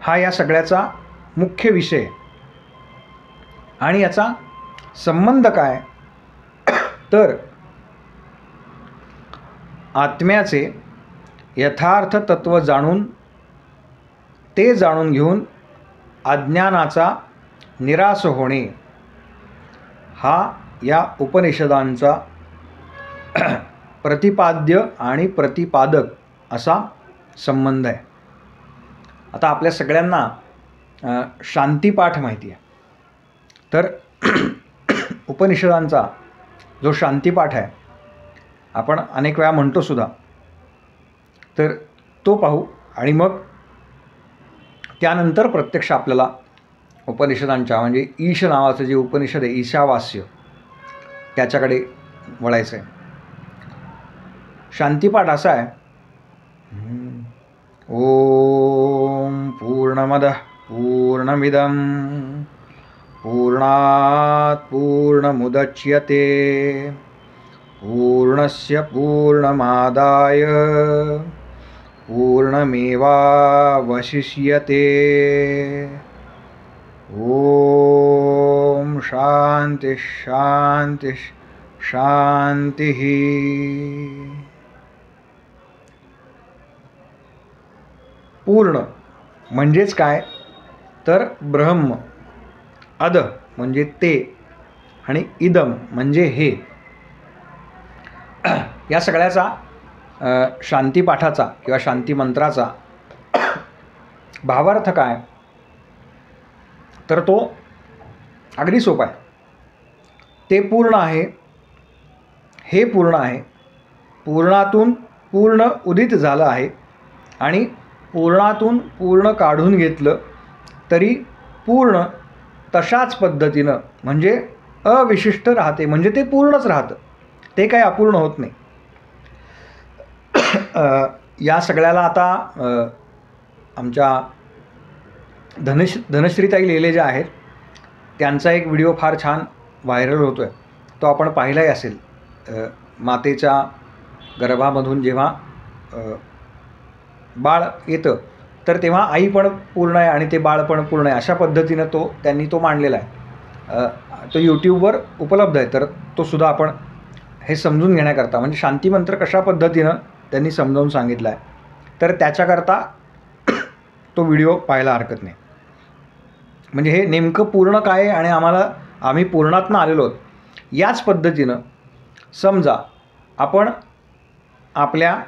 हा या सगळ्याचा मुख्य विषय. आणि याचा संबंध काय तर आत्म्याचे यथार्थ तत्व जाणून, ते जाणून घेऊन अज्ञानाचा निराश होणे, हा या उपनिषदांचा प्रतिपाद्य आणि प्रतिपादक असा संबंध आहे. आता आपल्या सगळ्यांना शांतीपाठ माहिती आहे. तर उपनिषदांचा जो शांतीपाठ आहे, आपण अनेक वेळा म्हणतो सुद्धा, तर तो पाहू. आणि मग त्यानंतर प्रत्यक्ष आपल्याला उपनिषदांच्या, म्हणजे ईश नावाचं जे उपनिषद आहे, ईशावास्य, त्याच्याकडे वळायचं आहे. शांतीपाठ असा आहे, ओम पूर्णमदः पूर्णमिदं पूर्णात् पूर्णमुदच्यते पूर्णस्य पूर्णमादाय पूर्णमेवावशिष्यते. ओम शांति शांति शांति. पूर्ण म्हणजेच काय तर ब्रह्म, अद म्हणजे ते, आणि इदम म्हणजे हे. या सगळ्याचा शांतीपाठाचा किंवा शांती मंत्राचा भावार्थ काय तर तो अगदी सोपा आहे. ते पूर्ण आहे, हे पूर्ण आहे, पूर्णातून पूर्ण उदित झालं आहे आणि पूर्णातून पूर्ण काढून घेतलं तरी पूर्ण तशाच पद्धतीनं म्हणजे अविशिष्ट राहते, म्हणजे ते पूर्णच राहतं, ते काही अपूर्ण होत नाही. या सगळ्याला आता आमच्या धनश्रीताई लेले ज्या आहेत त्यांचा एक व्हिडिओ फार छान व्हायरल होतो आहे, तो आपण पाहिलाही असेल. मातेच्या गर्भामधून जेव्हा बाळ येतं तर तेव्हा आई पण पूर्ण आहे आणि ते बाळ पण पूर्ण आहे, अशा पद्धतीनं त्यांनी तो मांडलेला आहे. तो यूट्यूबवर उपलब्ध आहे, तर तो सुद्धा आपण हे समजून घेण्याकरता, म्हणजे शांतीमंत्र कशा पद्धतीनं त्यांनी समजावून सांगितला आहे, तर त्याच्याकरता तो व्हिडिओ पाहायला हरकत नाही. म्हणजे हे नेमकं पूर्ण काय आहे आणि आम्ही पूर्णातनं आलेलो आहोत. याच पद्धतीनं समजा आपण आपल्या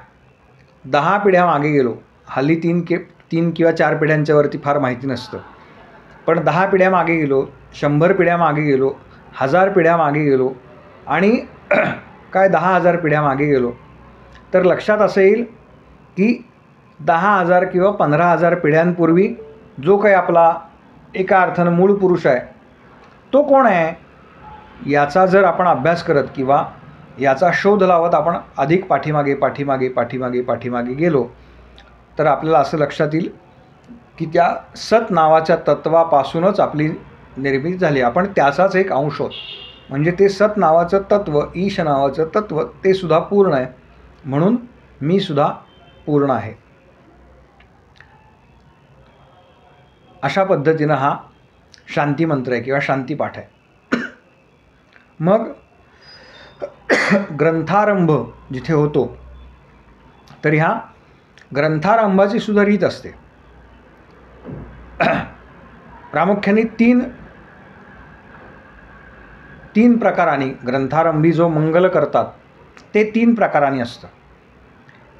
10 पिढ्या मागे गेलो, हल्ली 3 किंवा 4 पिढ्यांच्यावरती फार माहिती नसतं, पण 10 पिढ्या मागे गेलो, 100 पिढ्या मागे गेलो, 1000 पिढ्या मागे गेलो आणि काय 10,000 पिढ्या मागे गेलो, तर लक्षात असं येईल की 10,000 किंवा 15,000 पिढ्यांपूर्वी जो काही आपला एका अर्थानं मूळ पुरुष आहे तो कोण आहे, याचा जर आपण अभ्यास करत किंवा याचा शोध लावत आपण अधिक पाठीमागे गेलो तर आपल्याला असं लक्षात येईल की त्या सत नावाच्या तत्वापासूनच आपली निर्मिती झाली. आपण त्याचाच एक अंश आहोत, म्हणजे ते सत नावाचं तत्व, ईश नावाचं तत्व, ते सुद्धा पूर्ण आहे, म्हणून मी सुद्धा पूर्ण आहे. अशा पद्धतीनं हा शांतिमंत्र आहे किंवा शांतिपाठ आहे. मग ग्रंथारंभ जिथे होतो तर ह्या ग्रंथारंभाची सुद्धा रीत असते. प्रामुख्याने तीन प्रकारांनी ग्रंथारंभी जो मंगल करतात ते 3 प्रकारांनी असतं.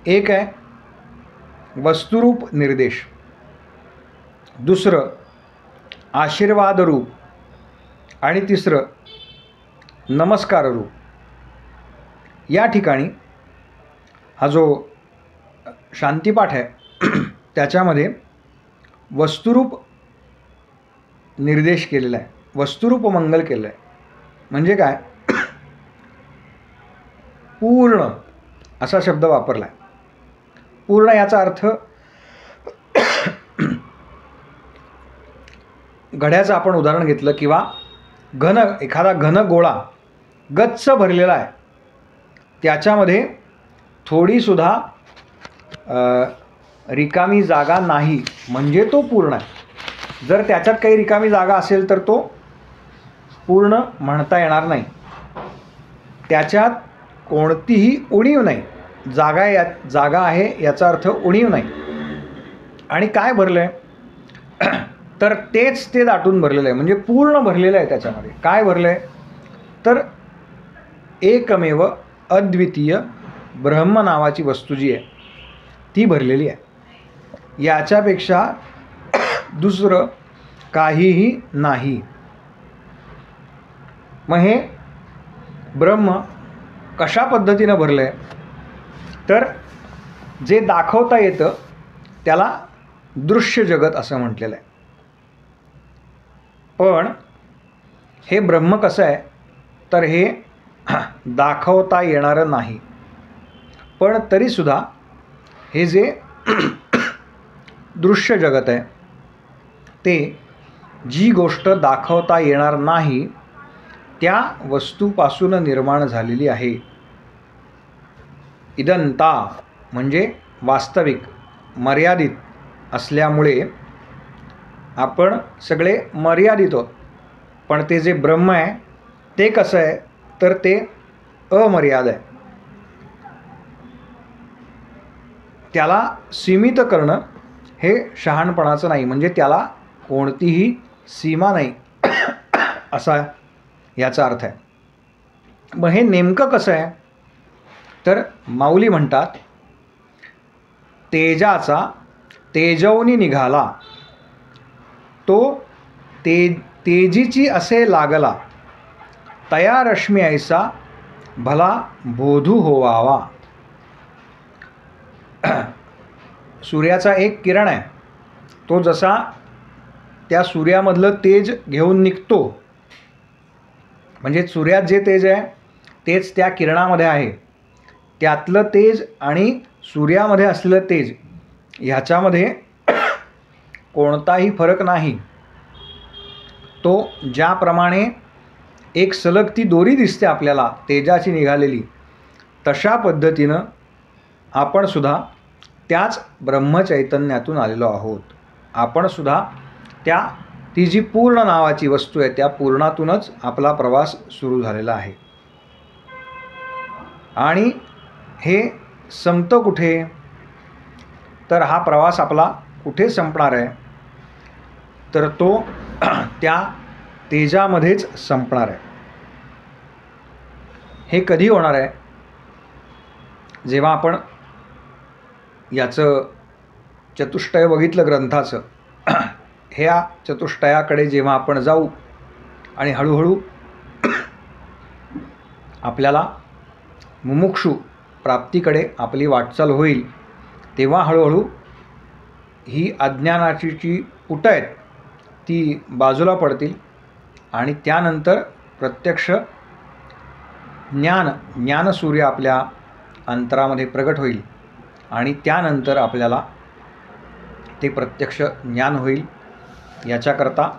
एक आहे वस्तुरूप निर्देश, दुसरं आशीर्वाद रूप आणि तिसरं नमस्कार रूप. या ठिकाणी हा जो शांतिपाठ आहे त्याच्यामध्ये वस्तुरूप निर्देश केलेला आहे, वस्तुरूप मंगल केलं आहे. म्हणजे काय, पूर्ण असा शब्द वापरला आहे. पूर्ण याचा अर्थ घड्याचं आपण उदाहरण घेतलं किंवा एखादा घन गोळा गच्च भरलेला आहे, त्याच्यामध्ये थोडीसुद्धा रिकामी जागा नाही, म्हणजे तो पूर्ण आहे. जर त्याच्यात काही रिकामी जागा असेल तर तो पूर्ण म्हणता येणार नाही. त्याच्यात कोणतीही उणीव नाही, जागा आहे याचा अर्थ उणीव नाही. आणि काय भरलं आहे तर तेच ते दाटून भरलेलं आहे, म्हणजे पूर्ण भरलेलं आहे. त्याच्यामध्ये काय भरलं आहे तर एकमेव अद्वितीय ब्रह्म नावाची वस्तू जी आहे ती भरलेली आहे. याच्यापेक्षा दुसरं काहीही नाही. मग हे ब्रह्म कशा पद्धतीनं भरलं आहे तर जे दाखवता येतं त्याला दृश्य जगत असं म्हटलेलं आहे. पण हे ब्रह्म कसं आहे तर हे दाखवता येणारं नाही, पण तरीसुद्धा हे जे दृश्य जगत आहे ते जी गोष्ट दाखवता येणार नाही त्या वस्तूपासून निर्माण झालेली आहे. इदंता म्हणजे वास्तविक, मर्यादित असल्यामुळे आपण सगळे मर्यादित आहोत. पण ते जे ब्रह्म आहे ते कसं आहे तर ते अमर्याद आहे. त्याला सीमित करणं हे शहाणपणाचं नाही, म्हणजे त्याला कोणतीही सीमा नाही असा याचा अर्थ आहे. मग हे नेमकं कसं आहे तर माऊली म्हणतात, तेजाचा तेजवनी निघाला तो तेजीची असे लागला, तया रश्मी ऐसा भला बोधू होवावा. सूर्याचा एक किरण आहे, तो जसा त्या सूर्यामधलं तेज घेऊन निघतो. म्हणजे सूर्यात जे तेज आहे तेच त्या किरणामध्ये आहे. त्यातलं तेज आणि सूर्यामध्ये असलेलं तेज ह्याच्यामध्ये कोणताही फरक नाही. तो ज्याप्रमाणे एक सलग ती दोरी दिसते आपल्याला तेजाची निघालेली, तशा पद्धतीनं आपण सुद्धा त्याच ब्रह्मचैतन्यातून आलेलो आहोत. आपण सुद्धा ती जी पूर्ण नावाची वस्तू आहे त्या पूर्णातूनच आपला प्रवास सुरू झालेला आहे. आणि हे संपतं कुठे? तर हा प्रवास आपला कुठे संपणार आहे? तर तो त्या तेजामध्येच संपणार आहे. हे कधी होणार आहे? जेव्हा आपण याचं चतुष्टय बघितलं ग्रंथाचं, ह्या चतुष्टयाकडे जेव्हा आपण जाऊ आणि हळूहळू आपल्याला मुमुक्षु प्राप्तीकडे आपली वाटचाल होईल, तेव्हा हळूहळू ही अज्ञानाची जी पुटं आहेत ती बाजूला पडतील आणि त्यानंतर प्रत्यक्ष ज्ञानसूर्य आपल्या अंतरामध्ये प्रगट होईल आणि त्यानंतर आपल्याला ते प्रत्यक्ष ज्ञान होईल. याच्याकरता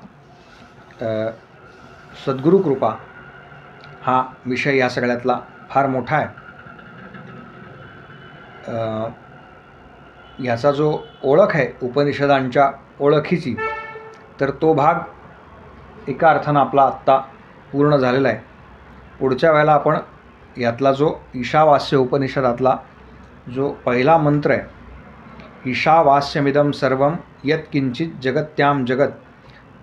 सद्गुरू कृपा हा विषय या सगळ्यातला फार मोठा आहे. याचा जो ओळख आहे उपनिषदांच्या ओळखीची, तर तो भाग एका अर्थानं आपला आत्ता पूर्ण झालेला आहे. पुढच्या वेळेला आपण यातला जो ईशावास्य उपनिषदातला जो पहिला मंत्र आहे, ईशावास्यमिदं सर्वं यत्किंचित जगत्यां जगत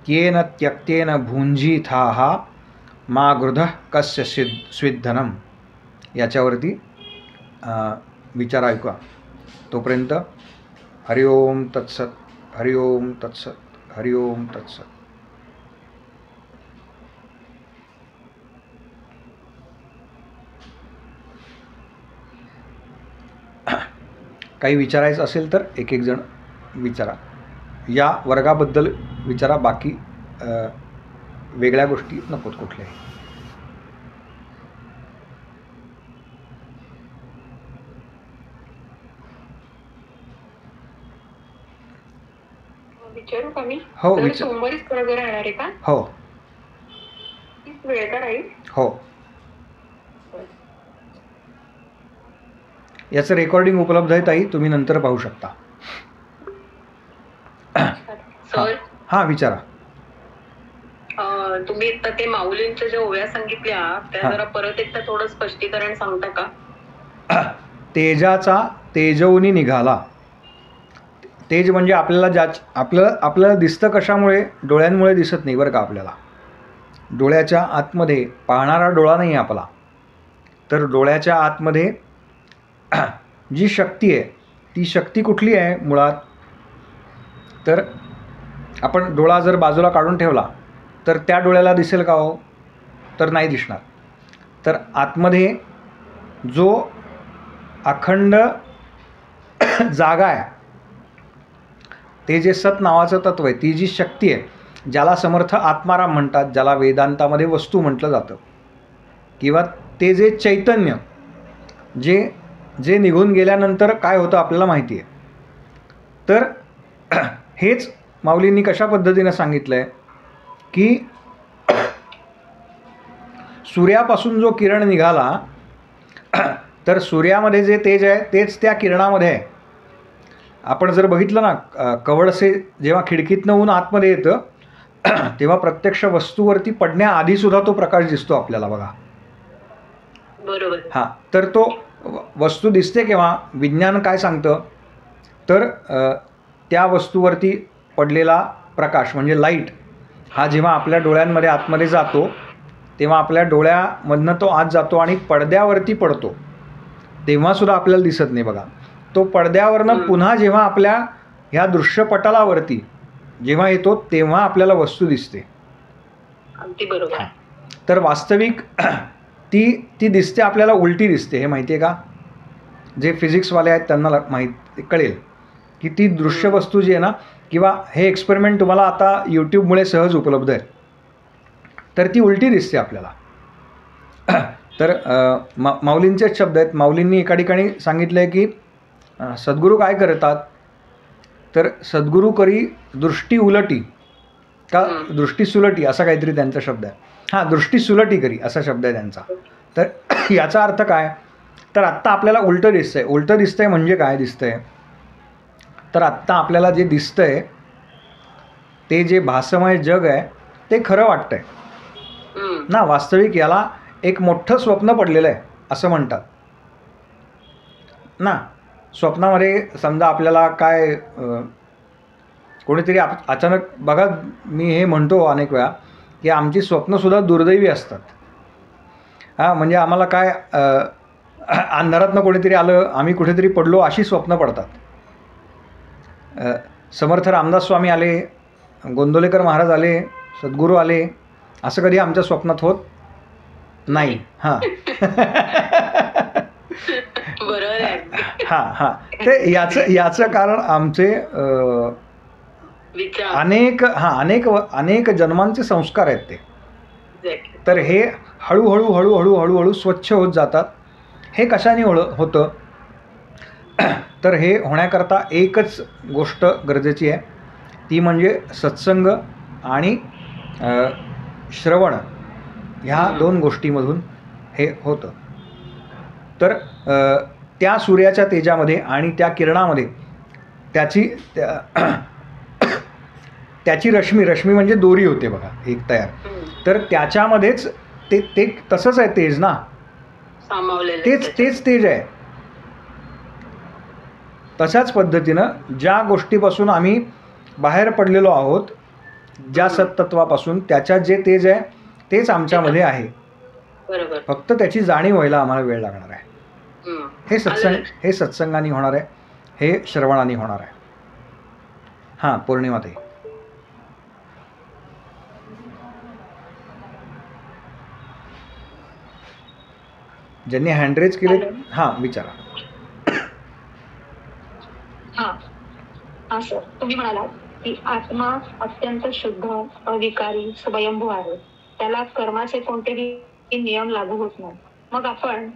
त्येन त्यक्तेन भुञ्जीथाः मा गृधः कस्य स्विद्धनम, याच्यावरती विचार ऐका. तोपर्यंत हरि ओम तत्सत, हरि ओम तत्सत, हरि ओम तत्सत. काही विचारायचं असेल तर एक एक जण विचारा. या वर्गाबद्दल विचारा, बाकी वेगळ्या गोष्टी नकोत कुठल्याही. विचारू का मी? हो, तर विचार. सोमवारीच बरोबर राहणार आहे का? हो तीच वेळ का राहील? हो. याचं रेकॉर्डिंग उपलब्ध आहे ताई, तुम्ही नंतर पाहू शकता. सर, हां विचारा. तुम्ही आता ते माऊलींच्या ज्या ओव्या सांगितल्या त्या हा. जरा परत एकदा थोडं स्पष्टीकरण सांगता का? तेजाचा तेजवनी निघाला. तेज म्हणजे आपल्याला आपल्याला दिसतं कशामुळे? डोळ्यांमुळे दिसत नाही बरं का. आपल्याला डोळ्याच्या आतमध्ये पाहणारा डोळा नाही आपला, तर डोळ्याच्या आतमध्ये जी शक्ती आहे ती शक्ती कुठली आहे मुळात? तर आपण डोळा जर बाजूला काढून ठेवला तर त्या डोळ्याला दिसेल का हो? तर नाही दिसणार. तर आतमध्ये जो अखंड जागा आहे, ते जे सत नावाचं तत्व आहे, ती जी शक्ती आहे, ज्याला समर्थ आत्माराम म्हणतात, ज्याला वेदांतामध्ये वस्तू म्हटलं जातं, किंवा ते जे चैतन्य जे निघून गेल्यानंतर काय होतं आपल्याला माहिती आहे. तर हेच माऊलींनी कशा पद्धतीनं सांगितलं आहे की सूर्यापासून जो किरण निघाला, तर सूर्यामध्ये जे तेज आहे तेच त्या किरणामध्ये आहे. आपण जर बघितलं ना, कवळसे जेव्हा खिडकीतनं ऊन आतमध्ये येतं तेव्हा प्रत्यक्ष वस्तूवरती पडण्याआधीसुद्धा तो प्रकाश दिसतो आपल्याला बघा. बरोबर. हां, तर तो वस्तू दिसते केव्हा? विज्ञान काय सांगतं? तर त्या वस्तूवरती पडलेला प्रकाश म्हणजे लाईट हा जेव्हा आपल्या डोळ्यांमध्ये आतमध्ये जातो तेव्हा आपल्या डोळ्यामधनं तो आत जातो आणि पडद्यावरती पडतो, तेव्हासुद्धा आपल्याला दिसत नाही बघा. तो पडद्यावरनं पुन्हा जेव्हा आपल्या ह्या दृश्यपटलावरती जेव्हा येतो तेव्हा आपल्याला वस्तू दिसते. अगदी बरोबर. तर वास्तविक ती दिसते आपल्याला उलटी दिसते. हे माहिती आहे का? जे फिजिक्सवाले आहेत त्यांना कळेल की ती दृश्य वस्तू जी आहे ना किंवा हे एक्सपेरिमेंट तुम्हाला आता यूट्यूबमुळे सहज उपलब्ध आहे, तर ती उलटी दिसते आपल्याला. तर माऊलींचेच शब्द आहेत. माऊलींनी एका ठिकाणी सांगितलं आहे की सद्गुरू काय करतात, तर सद्गुरू करी दृष्टी उलटी का दृष्टी सुलटी असा काहीतरी त्यांचा शब्द आहे. हां, दृष्टी सुलटी करी असा शब्द आहे त्यांचा. तर याचा अर्थ काय, तर आत्ता आपल्याला उलटं दिसतंय. उलटं दिसतंय म्हणजे काय दिसतंय, तर आत्ता आपल्याला जे दिसतंय ते जे भासमय जग आहे ते खरं वाटतंय ना. वास्तविक याला एक मोठं स्वप्न पडलेलं आहे असं म्हणतात ना. स्वप्नामध्ये समजा आपल्याला काय कोणीतरी अचानक बघा, मी हे म्हणतो अनेक वेळा की आमची स्वप्नसुद्धा दुर्दैवी असतात. हां, म्हणजे आम्हाला काय अंधारातनं कोणीतरी आलं, आम्ही कुठेतरी पडलो अशी स्वप्न पडतात. समर्थ रामदास स्वामी आले, गोंदवलेकर महाराज आले, सद्गुरू आले, असं कधी आमच्या स्वप्नात होत नाही. हां. हां हां ते याचं कारण आमचे अनेक जन्मांचे संस्कार आहेत ते. तर हे हळूहळू हळूहळू हळूहळू स्वच्छ होत जातात. हे कशाने होतं, तर हे होण्याकरता एकच गोष्ट गरजेची आहे, ती म्हणजे सत्संग आणि श्रवण. ह्या दोन गोष्टीमधून हे होतं. तर त्या सूर्याच्या तेजामध्ये आणि त्या किरणामध्ये त्याची रश्मी म्हणजे दोरी होते बघा एक तयार. तर त्याच्यामध्येच ते तसंच आहे तेज ना, तेच तेज आहे. तशाच पद्धतीनं ज्या गोष्टीपासून आम्ही बाहेर पडलेलो आहोत, ज्या सत्तत्वापासून, त्याच्यात जे तेज आहे तेच आमच्यामध्ये आहे. फक्त त्याची जाणीव व्हायला आम्हाला वेळ लागणार आहे. हे सत्संगाने होणार आहे, हे श्रवणाने होणार आहे. हां, पौर्णिमाताई. ज्यांनी हँडरेज केले, हां विचारा. हां सर, तुम्ही म्हणालात की आत्मा अत्यंत शुद्ध, अविकारी, स्वयंभू आहे. त्याला कर्माचे कोणतेही नियम लागू होत नाही. मग आपण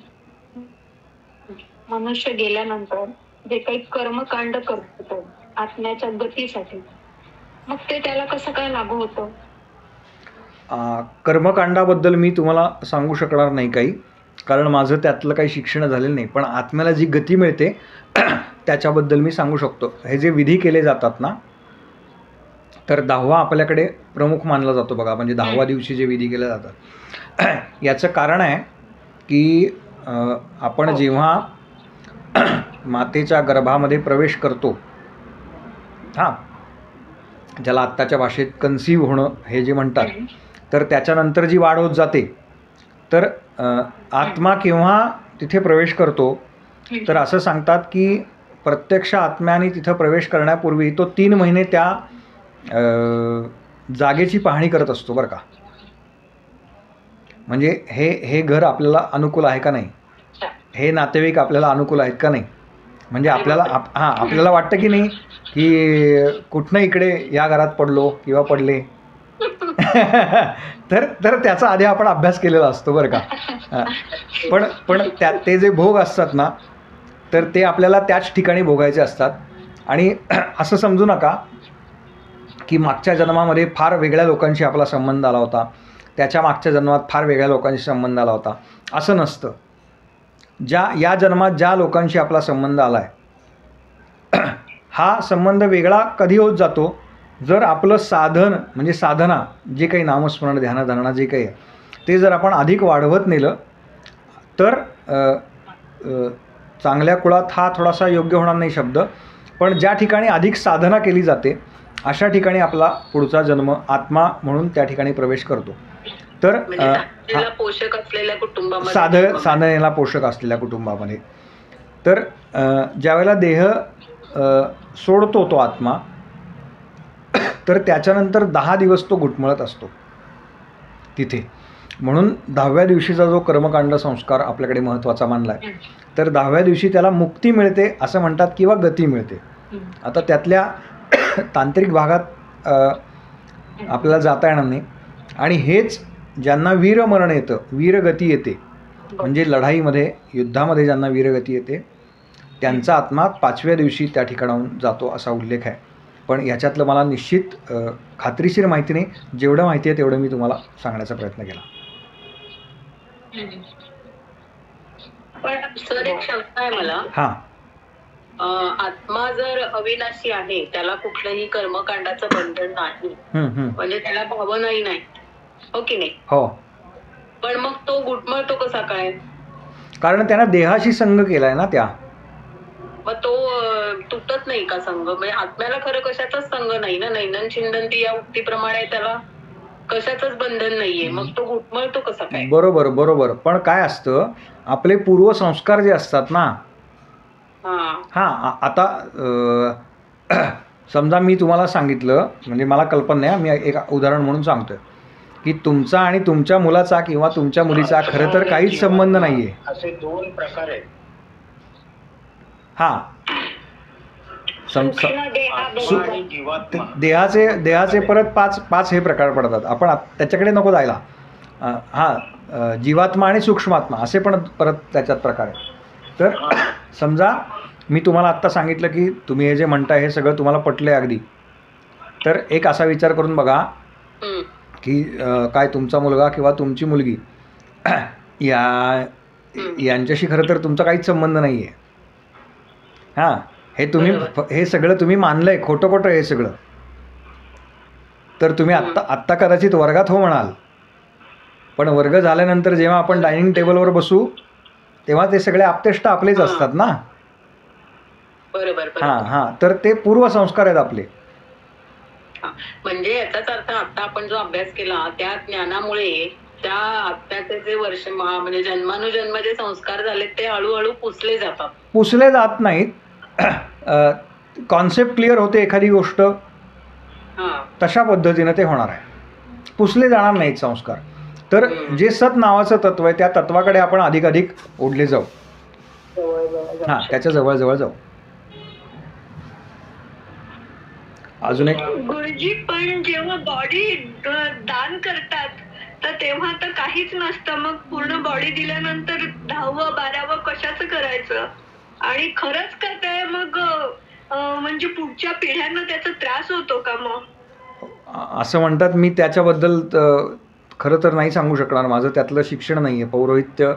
मनुष्य गेल्यानंतर जे काही कर्मकांड करतो आत्म्याच्या गतीसाठी, मग ते त्याला कसं काय लागू होतं? कर्मकांडाबद्दल मी तुम्हाला सांगू शकणार नाही काही, कारण माझं त्यातलं काही शिक्षण झालेलं नाही. पण आत्म्याला जी गती मिळते त्याच्याबद्दल मी सांगू शकतो. हे जे विधी केले जातात ना, तर 10वा आपल्याकडे प्रमुख मानला जातो बघा. म्हणजे 10व्या दिवशी जे विधी केले जातात याचं कारण आहे की आपण जेव्हा मातेच्या गर्भामध्ये प्रवेश करतो, हां, ज्याला आत्ताच्या भाषेत कन्सीव्ह होणं हे जे म्हणतात, तर त्याच्यानंतर जी वाढ होत जाते, तर आत्मा केव्हा तिथे प्रवेश करतो, तर असं सांगतात की प्रत्यक्ष आत्म्याने तिथं प्रवेश करण्यापूर्वी तो 3 महिने त्या जागेची पाहणी करत असतो बरं का. म्हणजे हे घर आपल्याला अनुकूल आहे का नाही, हे नातेवाईक आपल्याला अनुकूल आहेत का नाही. म्हणजे आपल्याला वाटतं की नाही की कुठनं इकडे या घरात पडलो किंवा पडले. तर त्याचा आधी आपण अभ्यास केलेला असतो बरं का. पण ते जे भोग असतात ना, तर ते आपल्याला त्याच ठिकाणी भोगायचे असतात. आणि असं समजू नका की मागच्या जन्मामध्ये फार वेगळ्या लोकांशी आपला संबंध आला होता, त्याच्या मागच्या जन्मात फार वेगळ्या लोकांशी संबंध आला होता, असं नसतं. या जन्मात ज्या लोकांशी आपला संबंध आला आहे, हा संबंध वेगळा कधी होत जातो, जर आपलं साधन म्हणजे साधना, जे काही नामस्मरण, ध्यानधारणा जे काही आहे, ते जर आपण अधिक वाढवत नेलं, तर चांगल्या कुळात हा थोडासा योग्य होणार नाही शब्द, पण ज्या ठिकाणी अधिक साधना केली जाते अशा ठिकाणी आपला पुढचा जन्म आत्मा म्हणून त्या ठिकाणी प्रवेश करतो. तर पोषक असलेल्या कुटुंबामध्ये, साधनेला पोषक असलेल्या कुटुंबामध्ये, तर ज्यावेळेला देह सोडतो तो आत्मा, तर त्याच्यानंतर 10 दिवस तो घुटमळत असतो तिथे. म्हणून 10व्या दिवशीचा जो कर्मकांड संस्कार आपल्याकडे महत्त्वाचा मानला आहे, तर 10व्या दिवशी त्याला मुक्ती मिळते असं म्हणतात किंवा गती मिळते. आता त्यातल्या तांत्रिक भागात आपल्याला जाता येणार नाही. आणि हेच ज्यांना वीरमरण येतं, वीरगती येते, म्हणजे लढाईमध्ये युद्धामध्ये ज्यांना वीरगती येते त्यांचा आत्मा 5व्या दिवशी त्या ठिकाणाहून जातो असा उल्लेख आहे. पण ह्याच्यातलं मला निश्चित खात्रीशीर माहिती नाही. जेवढं माहिती आहे तेवढं मी तुम्हाला सांगण्याचा प्रयत्न केला. पण सर एक शंका आहे मला. हां. आत्मा जर अविनाशी आहे, त्याला कुठलंही कर्मकांडाचं बंधन नाही, म्हणजे त्याला भावनाही नाही, हो की नाही? हो. पण मग तो घुटमळतो कसा काय? कारण त्यानं देहाशी संग केलाय ना त्या. मग तो तुटत नाही का संघ? म्हणजे आत्म्याला खरं कशाचाच संघ नाही ना. नैनन छिंदंती या उक्तीप्रमाणे त्याला कशाचंच बंधन नाहीये, मग तो घुटमळतो कसा काय? बरोबर बरोबर. पण काय असतं, आपले पूर्वसंस्कार जे असतात ना, हां, आता समजा मी तुम्हाला सांगितलं, म्हणजे मला कल्पना नाही, मी एक उदाहरण म्हणून सांगतोय की तुमचा आणि तुमच्या मुलाचा किंवा तुमच्या मुलीचा खरं तर काहीच संबंध नाहीये. असे 2 प्रकार आहेत. हां. देहाचे परत 5 हे प्रकार पडतात. आपण त्याच्याकडे नको जायला. हां, जीवात्मा आणि सूक्ष्मात्मा असे पण परत त्याच्यात प्रकार आहेत. तर समजा मी तुम्हाला आत्ता सांगितलं की तुम्ही हे जे म्हणताय हे सगळं तुम्हाला पटलं आहे अगदी. तर एक असा विचार करून बघा की काय तुमचा मुलगा किंवा तुमची मुलगी यांच्याशी खरं तर तुमचा काहीच संबंध नाही आहे. हां, हे सगळं तुम्ही मानलं आहे, खोटं खोटं हे सगळं. तर तुम्ही आत्ता कदाचित वर्गात हो म्हणाल, पण वर्ग झाल्यानंतर जेव्हा आपण डायनिंग टेबलवर बसू तेव्हा ते सगळे आपतेष्ट आपलेच असतात ना. बरोबर. हां. तर ते पूर्वसंस्कार आहेत आपले. म्हणजे याचाच अर्थ आता आपण जो अभ्यास केला त्या ज्ञानामुळे त्या आत्म्याचे जे वर्ष म्हणजे जन्मानुजन्म जे संस्कार झाले ते हळूहळू पुसले जातात. पुसले जात नाहीत. कॉन्सेप्ट क्लिअर होते एखादी गोष्ट, तशा पद्धतीनं ते होणार आहे. पुसले जाणार नाहीत संस्कार. तर जे सत नावाचं तत्व आहे त्या तत्वाकडे आपण अधिकाधिक ओढले जाऊ. हां, त्याच्या जवळ जाऊ. अजून एक गुरुजी, पण जेव्हा बॉडी दान करतात तर तेव्हा तर काहीच नसतं, मग पूर्ण बॉडी दिल्यानंतर 10वं 12वं कशाचं करायचं? आणि खरंच का ते मग म्हणजे पुढच्या पिढ्यांना त्याचा त्रास होतो का मग? असं म्हणतात. मी त्याच्याबद्दल खरं तर नाही सांगू शकणार. माझं त्यातलं शिक्षण नाही आहे. पौरोहित्य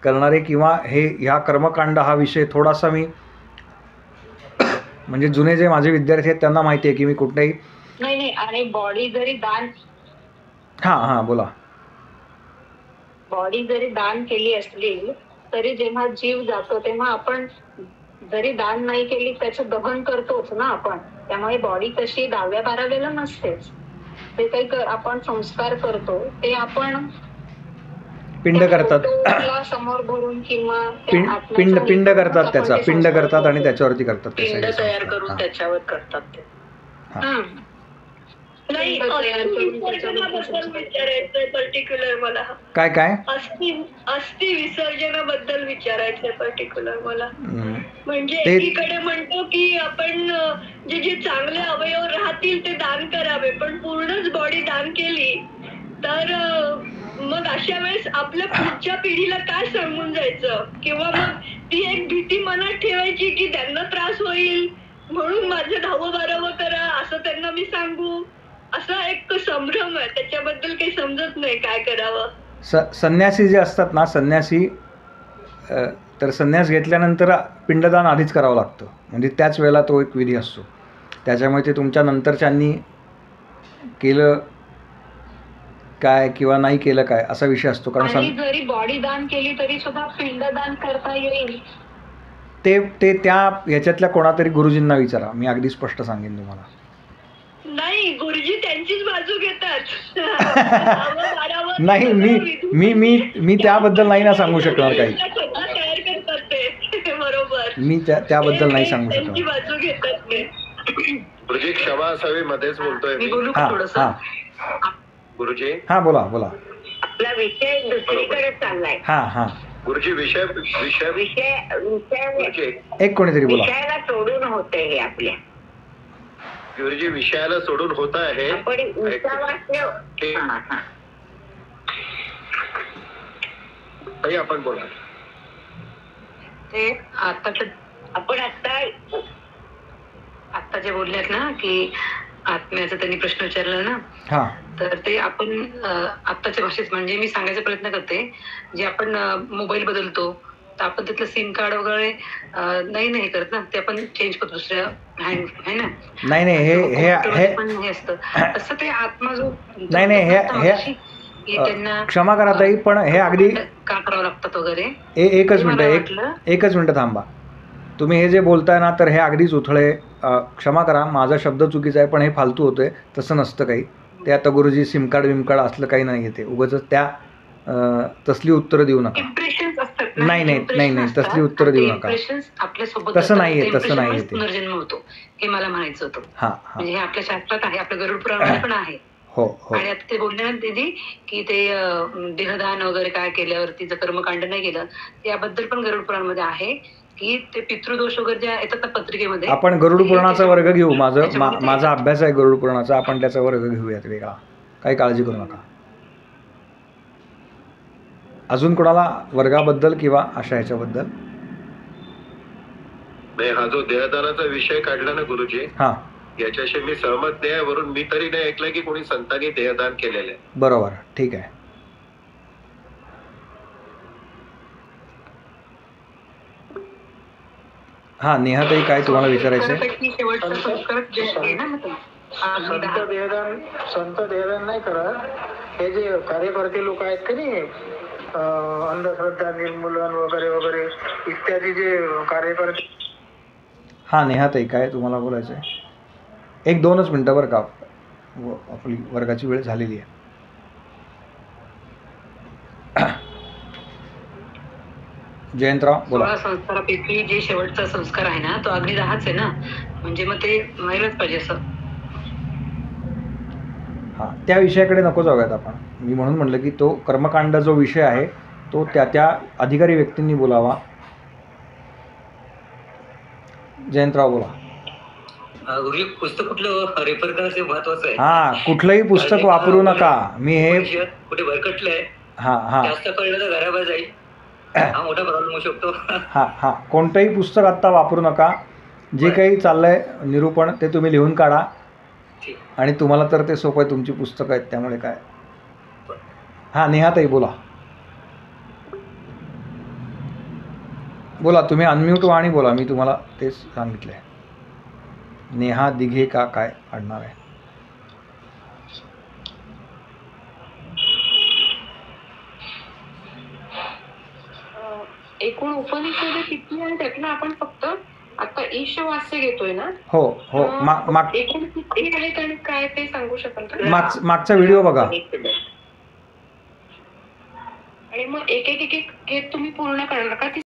करणारे किंवा ह्या कर्मकांड हा विषय थोडासा मी म्हणजे जुने जे माझे विद्यार्थी आहेत त्यांना माहिती आहे की मी कुठल्याही नाही. आणि बॉडी जरी दान बोला. बॉडी जरी दान केली असली तरी जेव्हा जीव जातो तेव्हा आपण जरी दान नाही केली त्याचं दहन करतोच ना आपण. त्यामुळे बॉडी तशी 10व्या 12व्याला नसतेच. ते काही आपण संस्कार करतो ते आपण पिंड करतात. समोर भरून किंवा पिंड करतात, त्याचा पिंड करतात आणि त्याच्यावरती करतात. पिंड तयार करून त्याच्यावर करतात ते. नाही, विसर्जनाबद्दल विचारायचंय पर्टिक्युलर मला. काय अस्थि विसर्जनाबद्दल विचारायचंय पर्टिक्युलर मला. म्हणजे एकीकडे म्हणतो की आपण जे चांगले अवयव राहतील ते दान करावे, पण पूर्णच बॉडी दान केली तर मग अशा वेळेस आपल्या पुढच्या पिढीला काय सांगून जायचं? किंवा मग ती एक भीती मनात ठेवायची की त्यांना त्रास होईल म्हणून माझं 10वं 12वं करा असं त्यांना मी सांगू, असा एक संभ्रम आहे. त्याच्याबद्दल काही समजत नाही काय करावं. संन्यासी जे असतात ना, संन्यासी तर संन्यास घेतल्यानंतर पिंडदान आधीच करावं लागतं. म्हणजे त्याच वेळेला तो एक विधी असतो. त्याच्यामुळे ते तुमच्या नंतरच्यांनी केलं काय किंवा नाही केलं काय असा विषय असतो. कारण जरी बॉडी दान केली तरी सुद्धा पिंडदान करता येईल. ते त्या ह्याच्यातल्या कोणातरी गुरुजींना विचारा. मी अगदी स्पष्ट सांगेन तुम्हाला. नाही, गुरुजी त्यांचीच बाजू घेतात. नाही, मी त्याबद्दल नाही ना सांगू शकणार काही. तयार करतात ते. बरोबर. मी त्याबद्दल नाही सांगू शकणार. त्यांची बाजू घेतात ते. गुरुजी क्षमा असावी, मध्येच बोलतोय मी. गुरुजी बोला. आपला विषय दुसरीकडे चाललाय. गुरुजी विषय एक कोणीतरी बोला. विषयाला सोडून होते हे आपल्या. गुरुजी विषयाला सोडून होत आहे आपण उच्चावाक्य ते- हा, हा. ताई, आपण बोला. ते आताच आपण आता जे बोलल्यात ना की आत्म्याचा त्यांनी प्रश्न विचारला ना, हां तर ते आपण आत्ताच्या भाषेत म्हणजे मी सांगायचा प्रयत्न करते, जे आपण मोबाईल बदलतो तर आपण तिथलं सिम कार्ड वगैरे नाही करत ना, ते आपण चेंज करतो दुसऱ्या हँड आहे ना. नाही नाही हे पण हे असतं तसं ते आत्मा जो नाही, हे की त्यांना क्षमा करा ताई, पण हे अगदी का करावं लागतात वगैरे एकच हे मला मिनटं वाटलं. एकच मिनटं थांबा. तुम्ही हे जे बोलताय ना, तर हे अगदीच उथळे. क्षमा करा, माझा शब्द चुकीचा आहे, पण हे फालतू होतंय. तसं नसतं काही. ते आता गुरुजी सिम कार्ड विमकार्ड असलं काही नाही येते, उगाच त्या तसली उत्तरं देऊ नका. इम्प्रेशन्स असतात ना, नाही impression असतात. तसली उत्तरं देऊ ते नका. impressions आपल्यासोबत तसं असतात. नाहीये, त्या तसं नाहीये impressionमुळेच ते. पुनर्जन्म होतो, हे मला म्हणायचं होतं. हां म्हणजे हे आपल्या शास्त्रात आहे, आपल्या गरुड पुराणामध्ये पण आहे. हो हो आणि आता ते बोलले ना दीदी की ते देहदान वगैरे काय केल्यावरती जर कर्मकांड नाही केलं, याबद्दल पण गरुड पुराणामध्ये आहे की ते पितृदोष वगैरे ज्या येतात ना पत्रिकेमध्ये. आपण गरुड पुराणाचा वर्ग घेऊ. त्याच्यामध्ये ते माझा अभ्यास आहे गरुड पुराणाचा. आपण त्याचा वर्ग घेऊयात वेगळा. काही काळजी करू नका. अजून कोणाला वर्गाबद्दल किंवा अशा ह्याच्याबद्दल? नाही, हा जो देहदानाचा विषय काढला ना गुरुजी, हां याच्याशी मी सहमत नाही आहे. वरून मी तरी नाही ऐकलं की कोणी संतांनी देहदान केलेलं आहे. बरोबर, ठीक आहे. हां नेहाताई, काय तुम्हाला विचारायचं आहे? खरंपैकी शेवटचा संस्कार जे आहे ना, मग संत देहदान नाही करत. हे जे कार्यकर्ते लोक आहेत की नाही, अंधश्रद्धा निर्मूलन वगैरे वगैरे इत्यादी जे कार्यकर्ते. हां नेहाताई, काय तुम्हाला बोलायचं आहे? 1-2च मिनटं बरं का, आपली वर्गाची वेळ झालेली आहे. जयंतराव बोला. 16 संस्कारापैकी जे शेवटचा संस्कार आहे ना, तो अग्नी 10च आहे ना, म्हणजे मग ते व्हायलाच पाहिजे असं. हां त्या विषयाकडे नको जाऊयात आपण. मी म्हणून म्हटलं की तो कर्मकांड जो विषय आहे तो त्या अधिकारी व्यक्तींनी बोलावा. जयंतराव बोला. गुरुजी, पुस्तक कुठलं रेफर करायचं महत्वाचं आहे. हां कुठलंही पुस्तक वापरू नका. मी हे कुठे भरकटलंय, हां जास्त कळलं तर घराबाहेर जाईल, हा मोठा प्रॉब्लेम होऊ शकतो. हां कोणतंही पुस्तक आत्ता वापरू नका. जे काही चाललंय निरूपण ते तुम्ही लिहून काढा. ठीक. आणि तुम्हाला तर ते सोपं आहे, तुमची पुस्तकं आहेत त्यामुळे काय. हां नेहाताई बोला. बोला, तुम्ही अनम्यूट व्हा आणि बोला. मी तुम्हाला तेच सांगितलं आहे. नेहा दिघे का काय आडनाव आहे? एकूण उपनिषद किती आहे त्यातलं आपण फक्त आता ईशवास्य घेतोय ना? हो एकूण किती आहेत आणि काय ते सांगू शकाल का? मागचा व्हिडिओ बघा. आणि मग एक घेत तुम्ही पूर्ण करणार का?